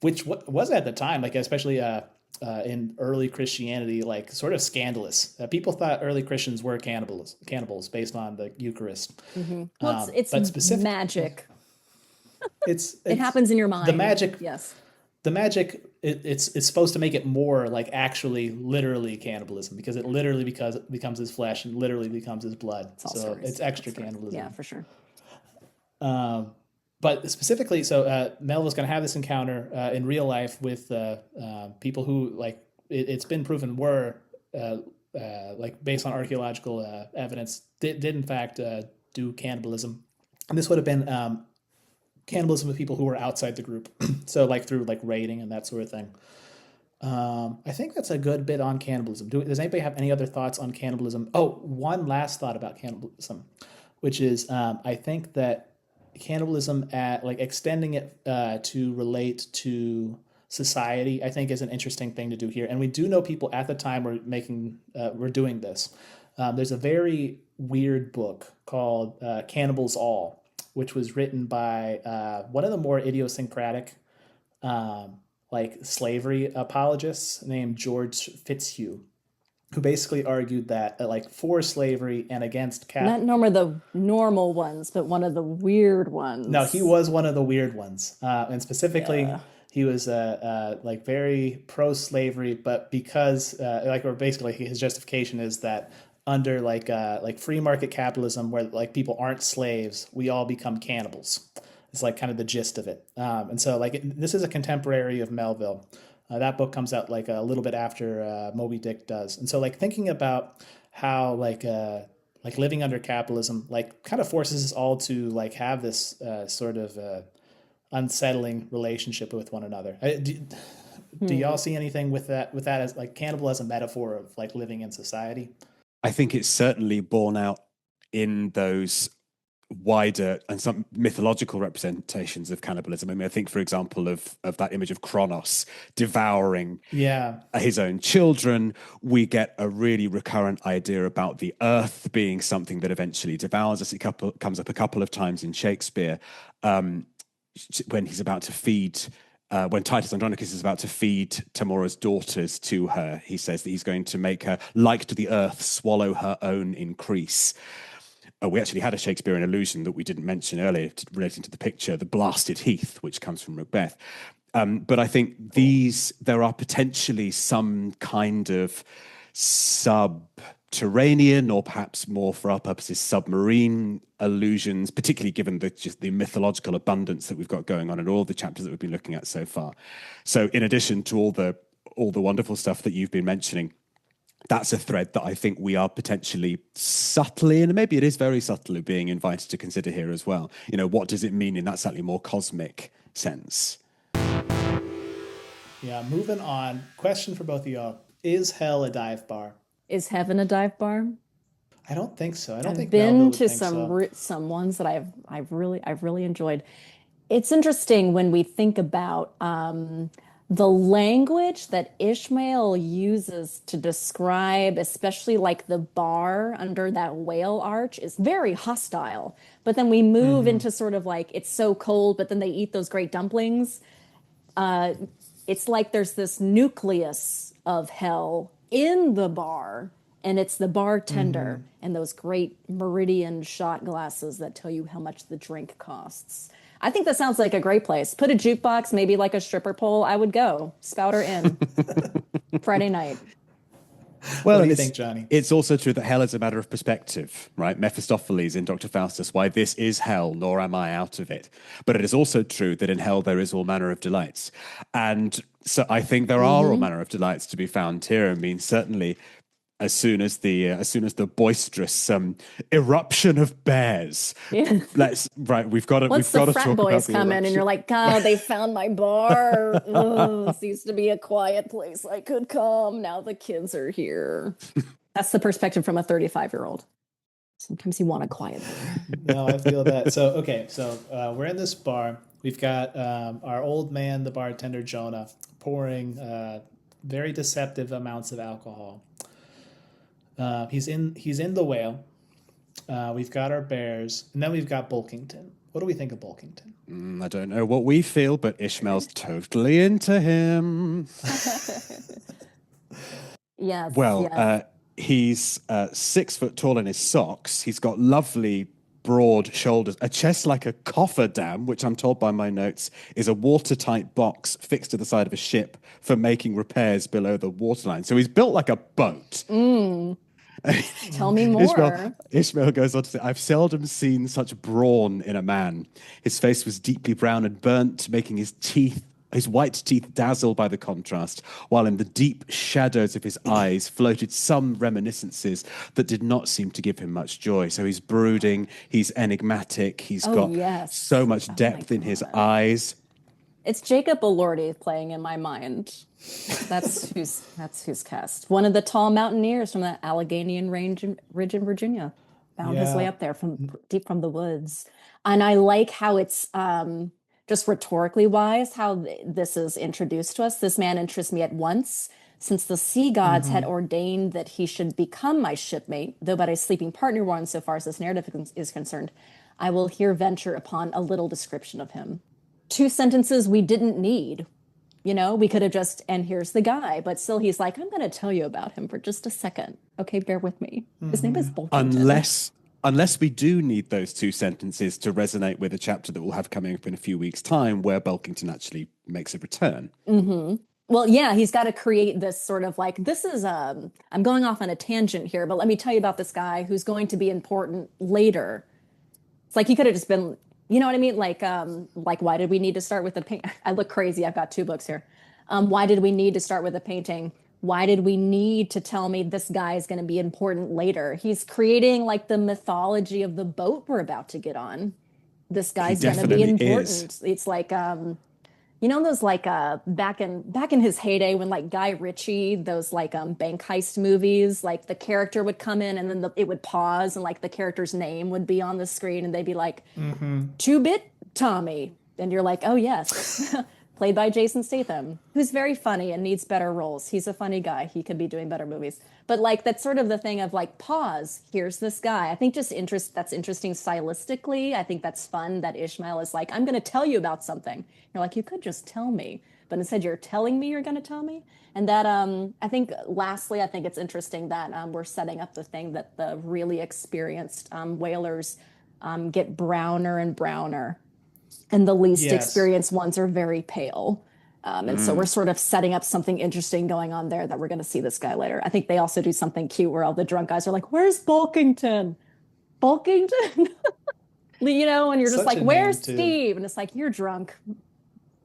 which was at the time, like especially in early Christianity, like sort of scandalous. People thought early Christians were cannibals based on the Eucharist. Well, it's magic. It happens in your mind. The magic, yes. The magic, it's supposed to make it more like actually literally cannibalism, because it literally becomes his flesh and literally becomes his blood. So it's extra cannibalism. Yeah, for sure. But specifically, so Melville's going to have this encounter in real life with people who, like, it's been proven were, like, based on archaeological evidence, did in fact do cannibalism. And this would have been cannibalism with people who were outside the group. So, like, through, like, raiding and that sort of thing. I think that's a good bit on cannibalism. Does anybody have any other thoughts on cannibalism? Oh, one last thought about cannibalism, which is I think that cannibalism, like extending it to relate to society, I think is an interesting thing to do here. And we do know people at the time were doing this. There's a very weird book called Cannibals All, which was written by one of the more idiosyncratic like slavery apologists named George Fitzhugh, who basically argued that like for slavery and against not the normal ones, but one of the weird ones. No, he was one of the weird ones, and specifically he was like very pro-slavery, but because or basically his justification is that under like free market capitalism, where like people aren't slaves, we all become cannibals. It's like kind of the gist of it. And so like this is a contemporary of Melville. That book comes out like a little bit after Moby-Dick does. And so like thinking about how like living under capitalism like kind of forces us all to like have this sort of unsettling relationship with one another. Do y'all see anything with that as like cannibal as a metaphor of like living in society? I think it's certainly borne out in those wider and some mythological representations of cannibalism. I mean, I think, for example, of that image of Kronos devouring his own children. We get a really recurrent idea about the earth being something that eventually devours us. It comes up a couple of times in Shakespeare when he's about to feed. When Titus Andronicus is about to feed Tamora's daughters to her, he says that he's going to make her, like to the earth, swallow her own increase. We actually had a Shakespearean allusion that we didn't mention earlier relating to the picture, the blasted heath, which comes from Macbeth. But I think there are potentially some kind of subterranean, or perhaps more for our purposes, submarine allusions, particularly given just the mythological abundance that we've got going on in all the chapters that we've been looking at so far. So in addition to all the wonderful stuff that you've been mentioning, that's a thread that I think we are potentially subtly, and maybe it is very subtly, being invited to consider here as well. You know, what does it mean in that slightly more cosmic sense? Yeah, moving on. Question for both of y'all. Is hell a dive bar? Is heaven a dive bar? I don't think so. I don't I've think been to some ones that I've really enjoyed. It's interesting when we think about the language that Ishmael uses to describe, especially like the bar under that whale arch, is very hostile. But then we move into sort of like, it's so cold, but then they eat those great dumplings. It's like there's this nucleus of hell in the bar, and it's the bartender and those great Meridian shot glasses that tell you how much the drink costs. I think that sounds like a great place. Put a jukebox, maybe like a stripper pole. I would go. Spouter-Inn. Friday night. Well, what do you think, Johnny? It's also true that hell is a matter of perspective, right? Mephistopheles in Dr. Faustus, why this is hell, nor am I out of it. But it is also true that in hell there is all manner of delights. And so I think there are all manner of delights to be found here. I mean, certainly as soon as the boisterous eruption of bears. Yeah. We've got to Once the frat boys come in and you're like, God, they found my bar. This used to be a quiet place I could come. Now the kids are here. That's the perspective from a 35-year-old. Sometimes you want a quiet bar. No, I feel that. So we're in this bar. We've got our old man, the bartender Jonah, pouring very deceptive amounts of alcohol. He's in the Whale. We've got our bears, and then we've got Bulkington. What do we think of Bulkington? I don't know what we feel, but Ishmael's totally into him. Yes. Well, he's 6 foot tall in his socks. He's got lovely broad shoulders, a chest like a cofferdam, which I'm told by my notes is a watertight box fixed to the side of a ship for making repairs below the waterline. So he's built like a boat. Tell me more. Ishmael goes on to say, I've seldom seen such brawn in a man. His face was deeply brown and burnt, making his white teeth dazzle by the contrast, while in the deep shadows of his eyes floated some reminiscences that did not seem to give him much joy. So he's brooding, he's enigmatic, he's got so much depth in his eyes. It's Jacob Elordi playing in my mind. That's who's cast. One of the tall mountaineers from the Alleghenian Ridge in Virginia found his way up there from deep from the woods. And I like how it's just rhetorically wise, how this is introduced to us. This man interests me at once, since the sea gods had ordained that he should become my shipmate, though but a sleeping partner one, so far as this narrative is concerned. I will here venture upon a little description of him. 2 sentences we didn't need. You know, we could have just, and here's the guy, but still he's like, I'm going to tell you about him for just a second. Okay, bear with me. His name is Bulkington. Unless we do need those 2 sentences to resonate with a chapter that we'll have coming up in a few weeks' time where Bulkington actually makes a return. Well, yeah, he's got to create this sort of like, this is, I'm going off on a tangent here, but let me tell you about this guy who's going to be important later. It's like he could have just been, you know what I mean? Like why did we need to start with the paint? I look crazy. I've got 2 books here. Why did we need to start with the painting? Why did we need to tell me this guy is going to be important later? He's creating like the mythology of the boat we're about to get on. This guy's going to be important. It's like, you know, those like back in his heyday when like Guy Ritchie, those like bank heist movies, like the character would come in and then it would pause and like the character's name would be on the screen and they'd be like, 2-bit Tommy. And you're like, oh yes. Played by Jason Statham, who's very funny and needs better roles. He's a funny guy. He could be doing better movies. But like that's sort of the thing of like, pause, here's this guy. I think just that's interesting stylistically. I think that's fun that Ishmael is like, I'm going to tell you about something. You're like, you could just tell me. But instead you're telling me you're going to tell me. And that I think lastly, I think it's interesting that we're setting up the thing that the really experienced whalers get browner and browner. And the least experienced ones are very pale. And so we're sort of setting up something interesting going on there that we're going to see this guy later. I think they also do something cute where all the drunk guys are like, where's Bulkington? Bulkington? You know, and you're just like, where's Steve? And it's like, you're drunk.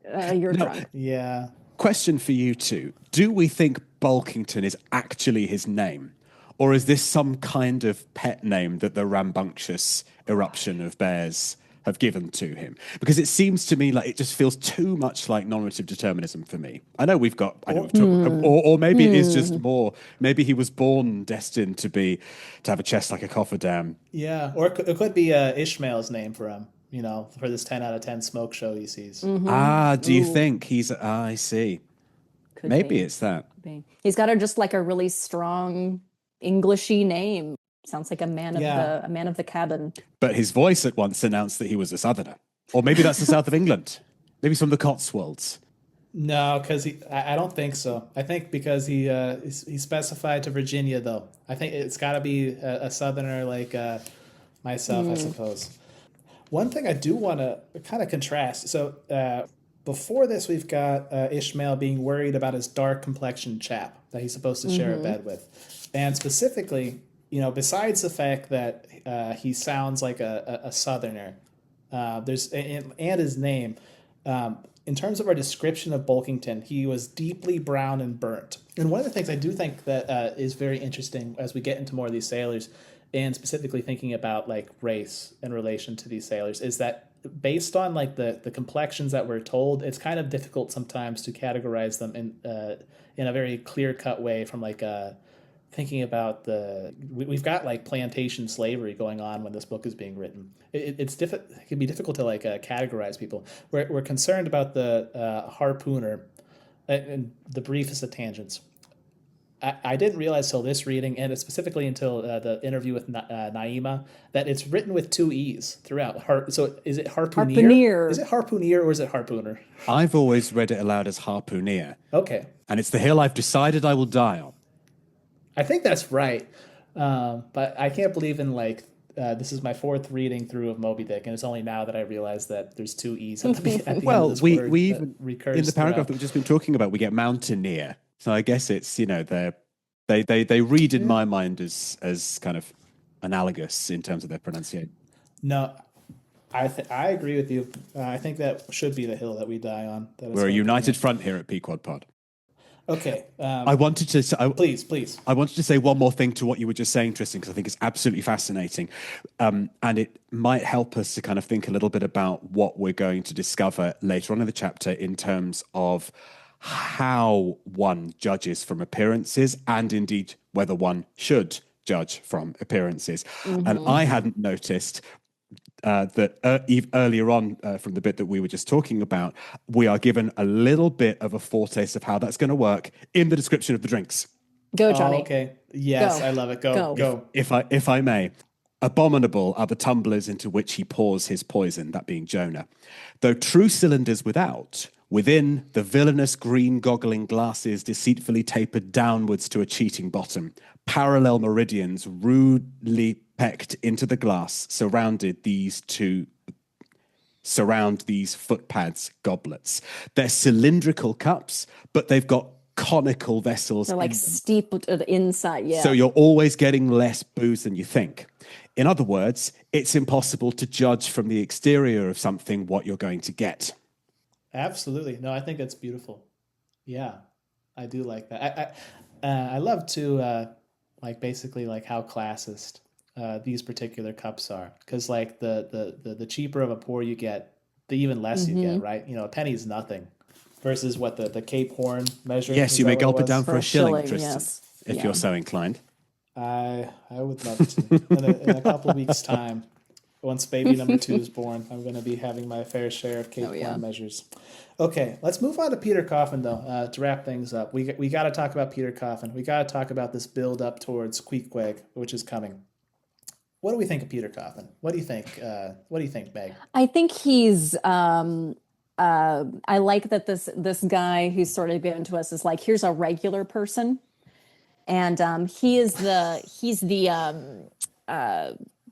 You're drunk. Yeah. Question for you two. Do we think Bulkington is actually his name? Or is this some kind of pet name that the rambunctious eruption of bears have given to him? Because it seems to me like it just feels too much like normative determinism for me. I know we've got, or maybe it is just more. Maybe he was born destined to have a chest like a cofferdam. Yeah, or it could be Ishmael's name for him. You know, for this 10 out of 10 smoke show he sees. Do you think he's? I see. Could maybe be. It's that. He's got just like a really strong Englishy name. Sounds like a man of the cabin. But his voice at once announced that he was a southerner. Or maybe that's the south of England. Maybe he's from the Cotswolds. No, because I don't think so. I think because he specified to Virginia, though. I think it's got to be a southerner like myself, I suppose. One thing I do want to kind of contrast. So before this, we've got Ishmael being worried about his dark complexioned chap that he's supposed to share a bed with. And specifically, besides the fact that he sounds like a southerner, there's and his name, in terms of our description of Bulkington, he was deeply brown and burnt. And one of the things I do think that is very interesting as we get into more of these sailors, and specifically thinking about like race in relation to these sailors, is that based on like the complexions that we're told, it's kind of difficult sometimes to categorize them in a very clear cut way from like thinking about we've got like plantation slavery going on when this book is being written. It can be difficult to like categorize people. We're concerned about the harpooner, and the briefest of tangents. I didn't realize till this reading, and specifically until the interview with Naima, that it's written with 2 E's throughout. So is it harpooner? Harpooner. Is it harpooner or is it harpooner? I've always read it aloud as harpooner. Okay. And it's the hill I've decided I will die on. I think that's right. But I can't believe in like, this is my 4th reading through of Moby-Dick, and it's only now that I realize that there's 2 E's at the end Well, of this we word even, recurs in the paragraph throughout. that we've just been talking about, we get mountaineer. So I guess it's, they read in my mind as kind of analogous in terms of their pronunciation. No, I agree with you. I think that should be the hill that we die on. We're a united front here at PequodPod. Okay. I wanted to Please. I wanted to say one more thing to what you were just saying, Tristan, because I think it's absolutely fascinating, and it might help us to kind of think a little bit about what we're going to discover later on in the chapter in terms of how one judges from appearances, and indeed whether one should judge from appearances. And I hadn't noticed that earlier on from the bit that we were just talking about, we are given a little bit of a foretaste of how that's going to work in the description of the drinks. Go, Johnny. Oh, okay. Yes, Go. I love it. Go. If I may. Abominable are the tumblers into which he pours his poison, that being Jonah. Though true cylinders without, within the villainous green goggling glasses deceitfully tapered downwards to a cheating bottom, parallel meridians rudely pecked into the glass surround these footpads goblets. They're cylindrical cups, but they've got conical vessels. They're like steep to the inside, yeah. So you're always getting less booze than you think. In other words, it's impossible to judge from the exterior of something what you're going to get. Absolutely. No, I think that's beautiful. Yeah, I do like that. I love to like basically like how classist these particular cups are, because like the cheaper of a pour you get, the even less you get, right? A penny is nothing versus what the Cape Horn measure. Yes, you may gulp it down for a shilling, Tristan, yes. if you're so inclined. I would love to. In a couple of weeks' time, once baby number 2 is born, I'm going to be having my fair share of Cape Horn measures. Okay, let's move on to Peter Coffin, though, to wrap things up. We got to talk about Peter Coffin. We got to talk about this build up towards Queequeg, which is coming. What do we think of Peter Coffin? What do you think? What do you think, Meg? I think he's. I like that this guy who's sort of given to us is like, here's a regular person, and he's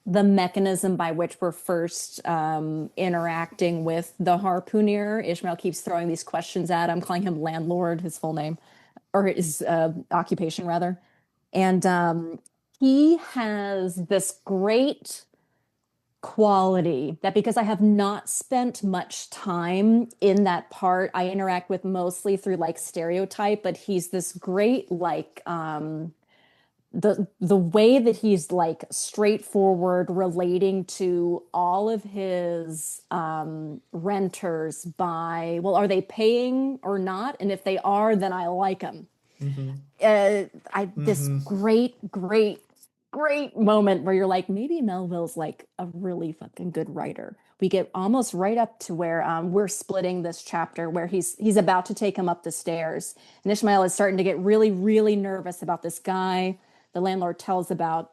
the mechanism by which we're first interacting with the harpooner. Ishmael keeps throwing these questions at him, calling him landlord, his full name, or his occupation rather, and he has this great quality that, because I have not spent much time in that part, I interact with mostly through like stereotype, but he's this great like the way that he's like straightforward relating to all of his renters by, well, are they paying or not? And if they are, then I like them. This great moment where you're like, maybe Melville's like a really fucking good writer. We get almost right up to where we're splitting this chapter where he's about to take him up the stairs. And Ishmael is starting to get really, really nervous about this guy the landlord tells about.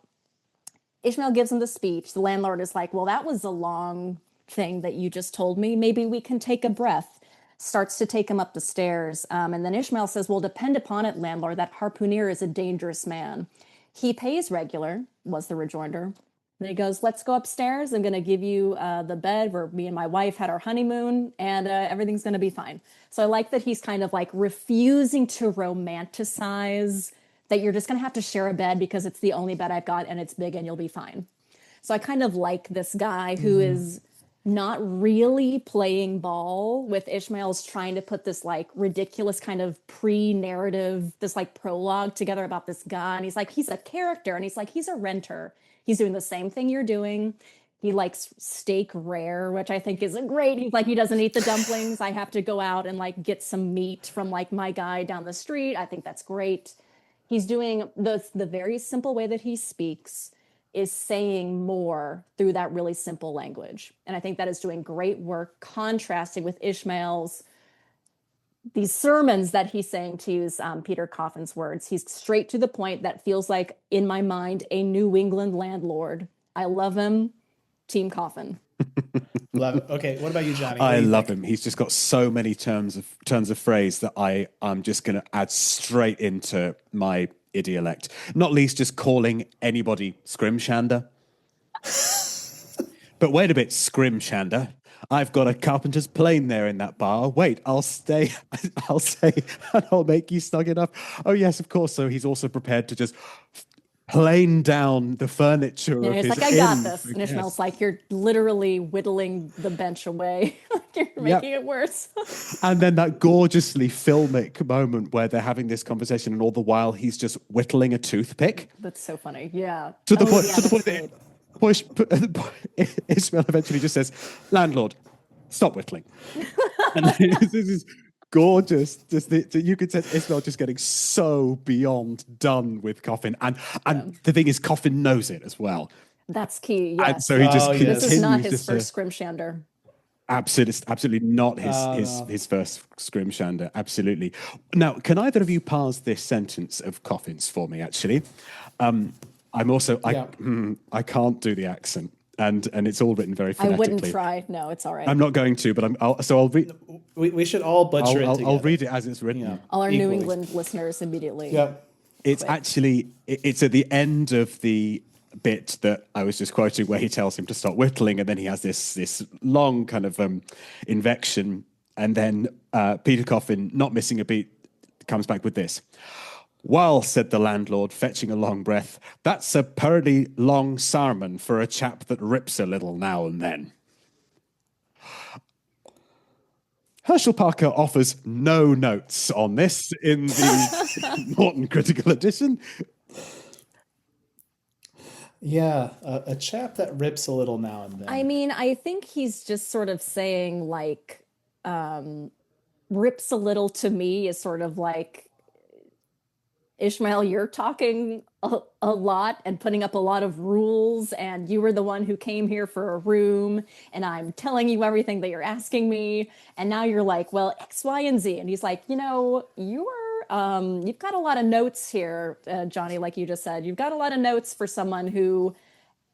Ishmael gives him the speech. The landlord is like, well, that was a long thing that you just told me. Maybe we can take a breath. Starts to take him up the stairs. And then Ishmael says, well, depend upon it, landlord, that harpooner is a dangerous man. He pays regular, was the rejoinder. And he goes, let's go upstairs. I'm going to give you the bed where me and my wife had our honeymoon, and everything's going to be fine. So I like that he's kind of like refusing to romanticize that you're just going to have to share a bed because it's the only bed I've got and it's big and you'll be fine. So I kind of like this guy who is not really playing ball with Ishmael's trying to put this like ridiculous kind of pre-narrative, this like prologue together about this guy. And he's like, he's a character. And he's like, he's a renter. He's doing the same thing you're doing. He likes steak rare, which I think is great. He's like, he doesn't eat the dumplings. I have to go out and like get some meat from like my guy down the street. I think that's great. He's doing the very simple way that he speaks is saying more through that really simple language. And I think that is doing great work contrasting with Ishmael's, these sermons that he's saying, to use Peter Coffin's words. He's straight to the point that feels like, in my mind, a New England landlord. I love him. Team Coffin. Love it. Okay, what about you, Johnny? I love him. He's just got so many turns of phrase that I'm just going to add straight into my idiolect. Not least just calling anybody Scrimshander. But wait a bit, Scrimshander. I've got a carpenter's plane there in that bar. Wait, I'll stay. I'll stay and I'll make you snug enough. Oh, yes, of course. So he's also prepared to just plane down the furniture. Yeah, of he's his like, I got inn. this. And Yes. Ishmael's like, you're literally whittling the bench away. You're making it worse. And then that gorgeously filmic moment where they're having this conversation, and all the while he's just whittling a toothpick. That's so funny. Yeah. To the point. Yeah, To the point that's that great. Ishmael eventually just says, "Landlord, stop whittling." And this is gorgeous. Just you could sense Ishmael just getting so beyond done with Coffin, and the thing is, Coffin knows it as well. That's key. And Yes. so he just continues. This is not his just to- first Scrimshander. Absolutely not his first Scrimshander. Absolutely. Now, can either of you parse this sentence of Coffin's for me? Actually, I can't do the accent, and it's all written very I phonetically. wouldn't try. No, it's all right. I'm not going to, but I'll read. We should all butcher it together. I'll read it as it's written. All our New equally. England listeners immediately. Yep. It's actually it's at the end of the bit that I was just quoting, where he tells him to stop whittling, and then he has this long kind of invection, and then Peter Coffin, not missing a beat, comes back with this. "Well," said the landlord, fetching a long breath, "that's a purty long sermon for a chap that rips a little now and then." Herschel Parker offers no notes on this in the Norton Critical Edition. Yeah, a chap that rips a little now and then. I mean, I think he's just sort of saying like, rips a little to me is sort of like, Ishmael, you're talking a lot and putting up a lot of rules, and you were the one who came here for a room, and I'm telling you everything that you're asking me, and now you're like, well, X, Y, and Z. And he's like, you've got a lot of notes here, Johnny, like you just said. You've got a lot of notes for someone who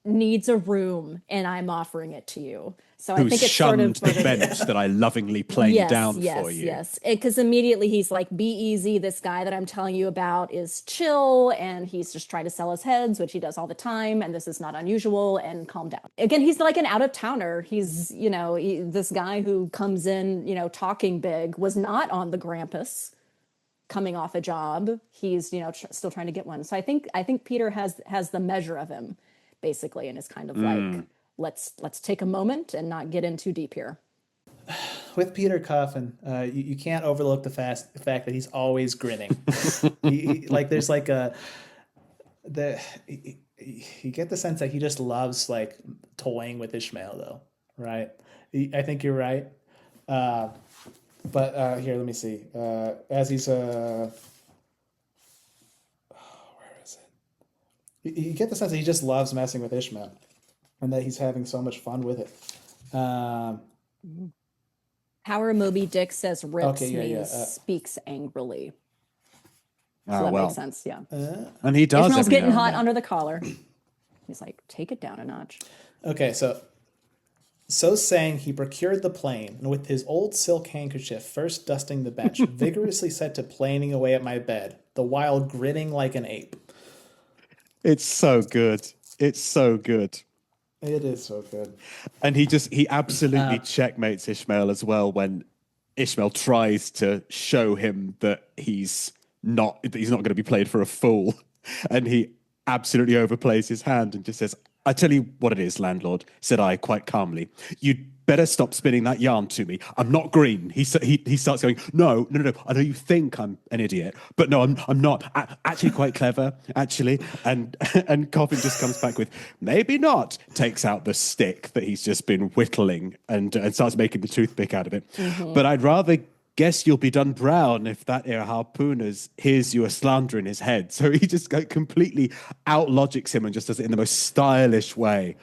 needs a room, and I'm offering it to you. So I think it's sort of the bench that I lovingly planed down for you. Yes, because immediately he's like, be easy. This guy that I'm telling you about is chill, and he's just trying to sell his heads, which he does all the time, and this is not unusual, and calm down. Again, he's like an out-of-towner. He's, this guy who comes in, talking big, was not on the Grampus coming off a job. He's, still trying to get one. So I think Peter has the measure of him, basically, and is kind of like, let's take a moment and not get in too deep here. With Peter Coffin, you can't overlook the fact that he's always grinning. There's like you get the sense that he just loves like toying with Ishmael, though, right? I think you're right. But here, let me see. As he's where is it? You get the sense that he just loves messing with Ishmael, and that he's having so much fun with it. Power Moby-Dick says rips means speaks angrily. So that makes sense, yeah. And he does. Ishmael's getting hot under the collar. He's like, take it down a notch. Okay, so saying, he procured the plane, and with his old silk handkerchief first dusting the bench, vigorously set to planing away at my bed, the while grinning like an ape. It's so good. It's so good. It is so good. And he absolutely checkmates Ishmael as well when Ishmael tries to show him that he's not going to be played for a fool. And he absolutely overplays his hand and just says, "I tell you what it is, landlord," said I quite calmly. "You'd better stop spinning that yarn to me. I'm not green." He starts going, no. I know you think I'm an idiot, but no, I'm not. Actually quite clever, actually. And Coffin just comes back with, "Maybe not," takes out the stick that he's just been whittling and starts making the toothpick out of it. Mm-hmm. "But I'd rather guess you'll be done brown if that ere harpooners hears you a slander in his head." So he just completely out-logics him and just does it in the most stylish way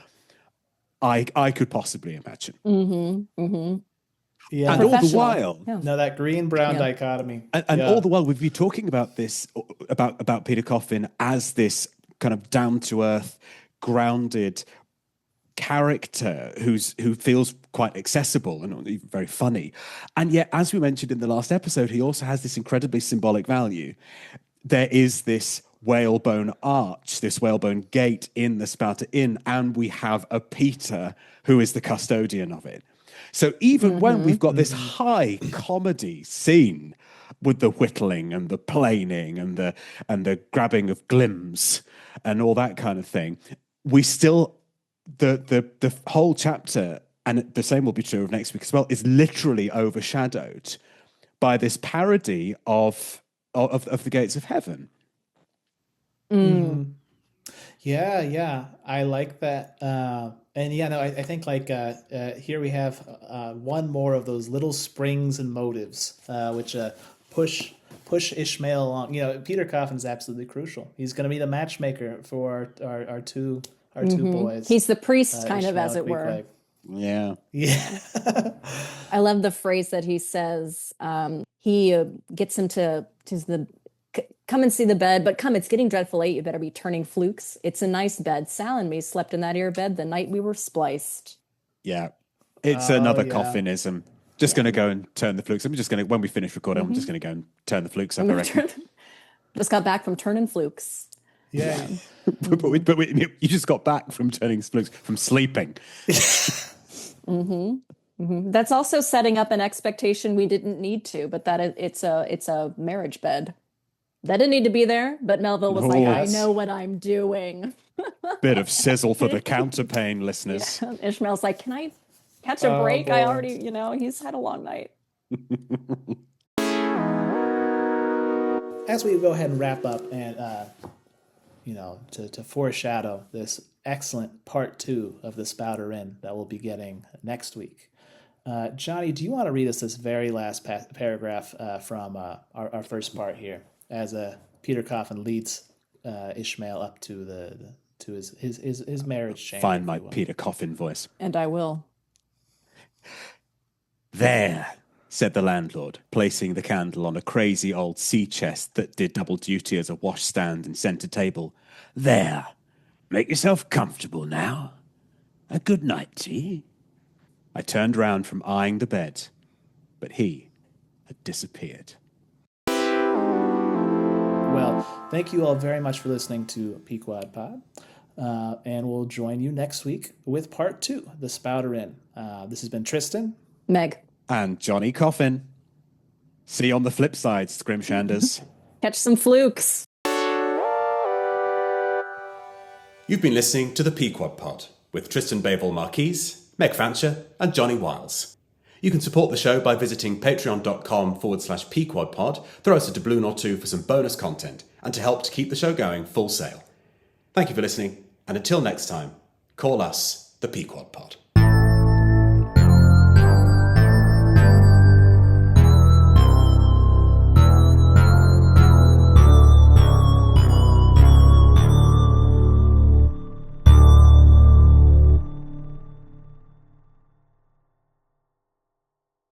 I could possibly imagine. Mm-hmm. Mm-hmm. Yeah. And all the while... Yeah. No, that green-brown dichotomy. And all the while, we've been talking about this, about Peter Coffin as this kind of down-to-earth, grounded character who feels quite accessible and very funny. And yet, as we mentioned in the last episode, he also has this incredibly symbolic value. There is this whalebone arch, this whalebone gate in the Spouter-Inn, and we have a Peter who is the custodian of it. So even when we've got this high comedy scene with the whittling and the planing and the grabbing of glims and all that kind of thing, we still the whole chapter, and the same will be true of next week as well, is literally overshadowed by this parody of the gates of heaven. Mm. Yeah, I like that. And yeah, no, I think like here we have one more of those little springs and motives which push Ishmael along. You know, Peter Coffin is absolutely crucial. He's going to be the matchmaker for our two boys. He's the priest, kind of, as it were. Yeah. I love the phrase that he says. He gets him to come and see the bed, but come, it's getting dreadful late. You better be turning flukes. It's a nice bed. Sal and me slept in that ear bed the night we were spliced. Yeah. It's another Coffinism. Just going to go and turn the flukes. I'm just going to, when we finish recording, I'm just going to go and turn the flukes up, I reckon. Just got back from turning flukes. Yeah. but you just got back from turning flukes, from sleeping. That's also setting up an expectation we didn't need to, but that it's a marriage bed. That didn't need to be there, but Melville was like, I know what I'm doing. Bit of sizzle for the counterpane, listeners. Yeah. Ishmael's like, can I catch a break? Boy. I already, he's had a long night. As we go ahead and wrap up and, to foreshadow this excellent part 2 of the Spouter-Inn that we'll be getting next week. Jonny, do you want to read us this very last paragraph from our first part here, as Peter Coffin leads Ishmael up to his marriage chamber? Find my Peter Coffin voice. And I will. "There," said the landlord, placing the candle on a crazy old sea chest that did double duty as a washstand and centre table. "There. Make yourself comfortable now. A good night to you." I turned round from eyeing the bed, but he had disappeared. Well, thank you all very much for listening to PequodPod, and we'll join you next week with part 2, the Spouter-Inn. This has been Tristan, Meg, and Jonny Coffin. See you on the flip side, Scrimshanders. Catch some flukes. You've been listening to the PequodPod with Tristan Bavol-Marques, Meg Fancher, and Jonny Wiles. You can support the show by visiting patreon.com/PequodPod, throw us a doubloon or two for some bonus content, and to help to keep the show going full sail. Thank you for listening, and until next time, call us the PequodPod.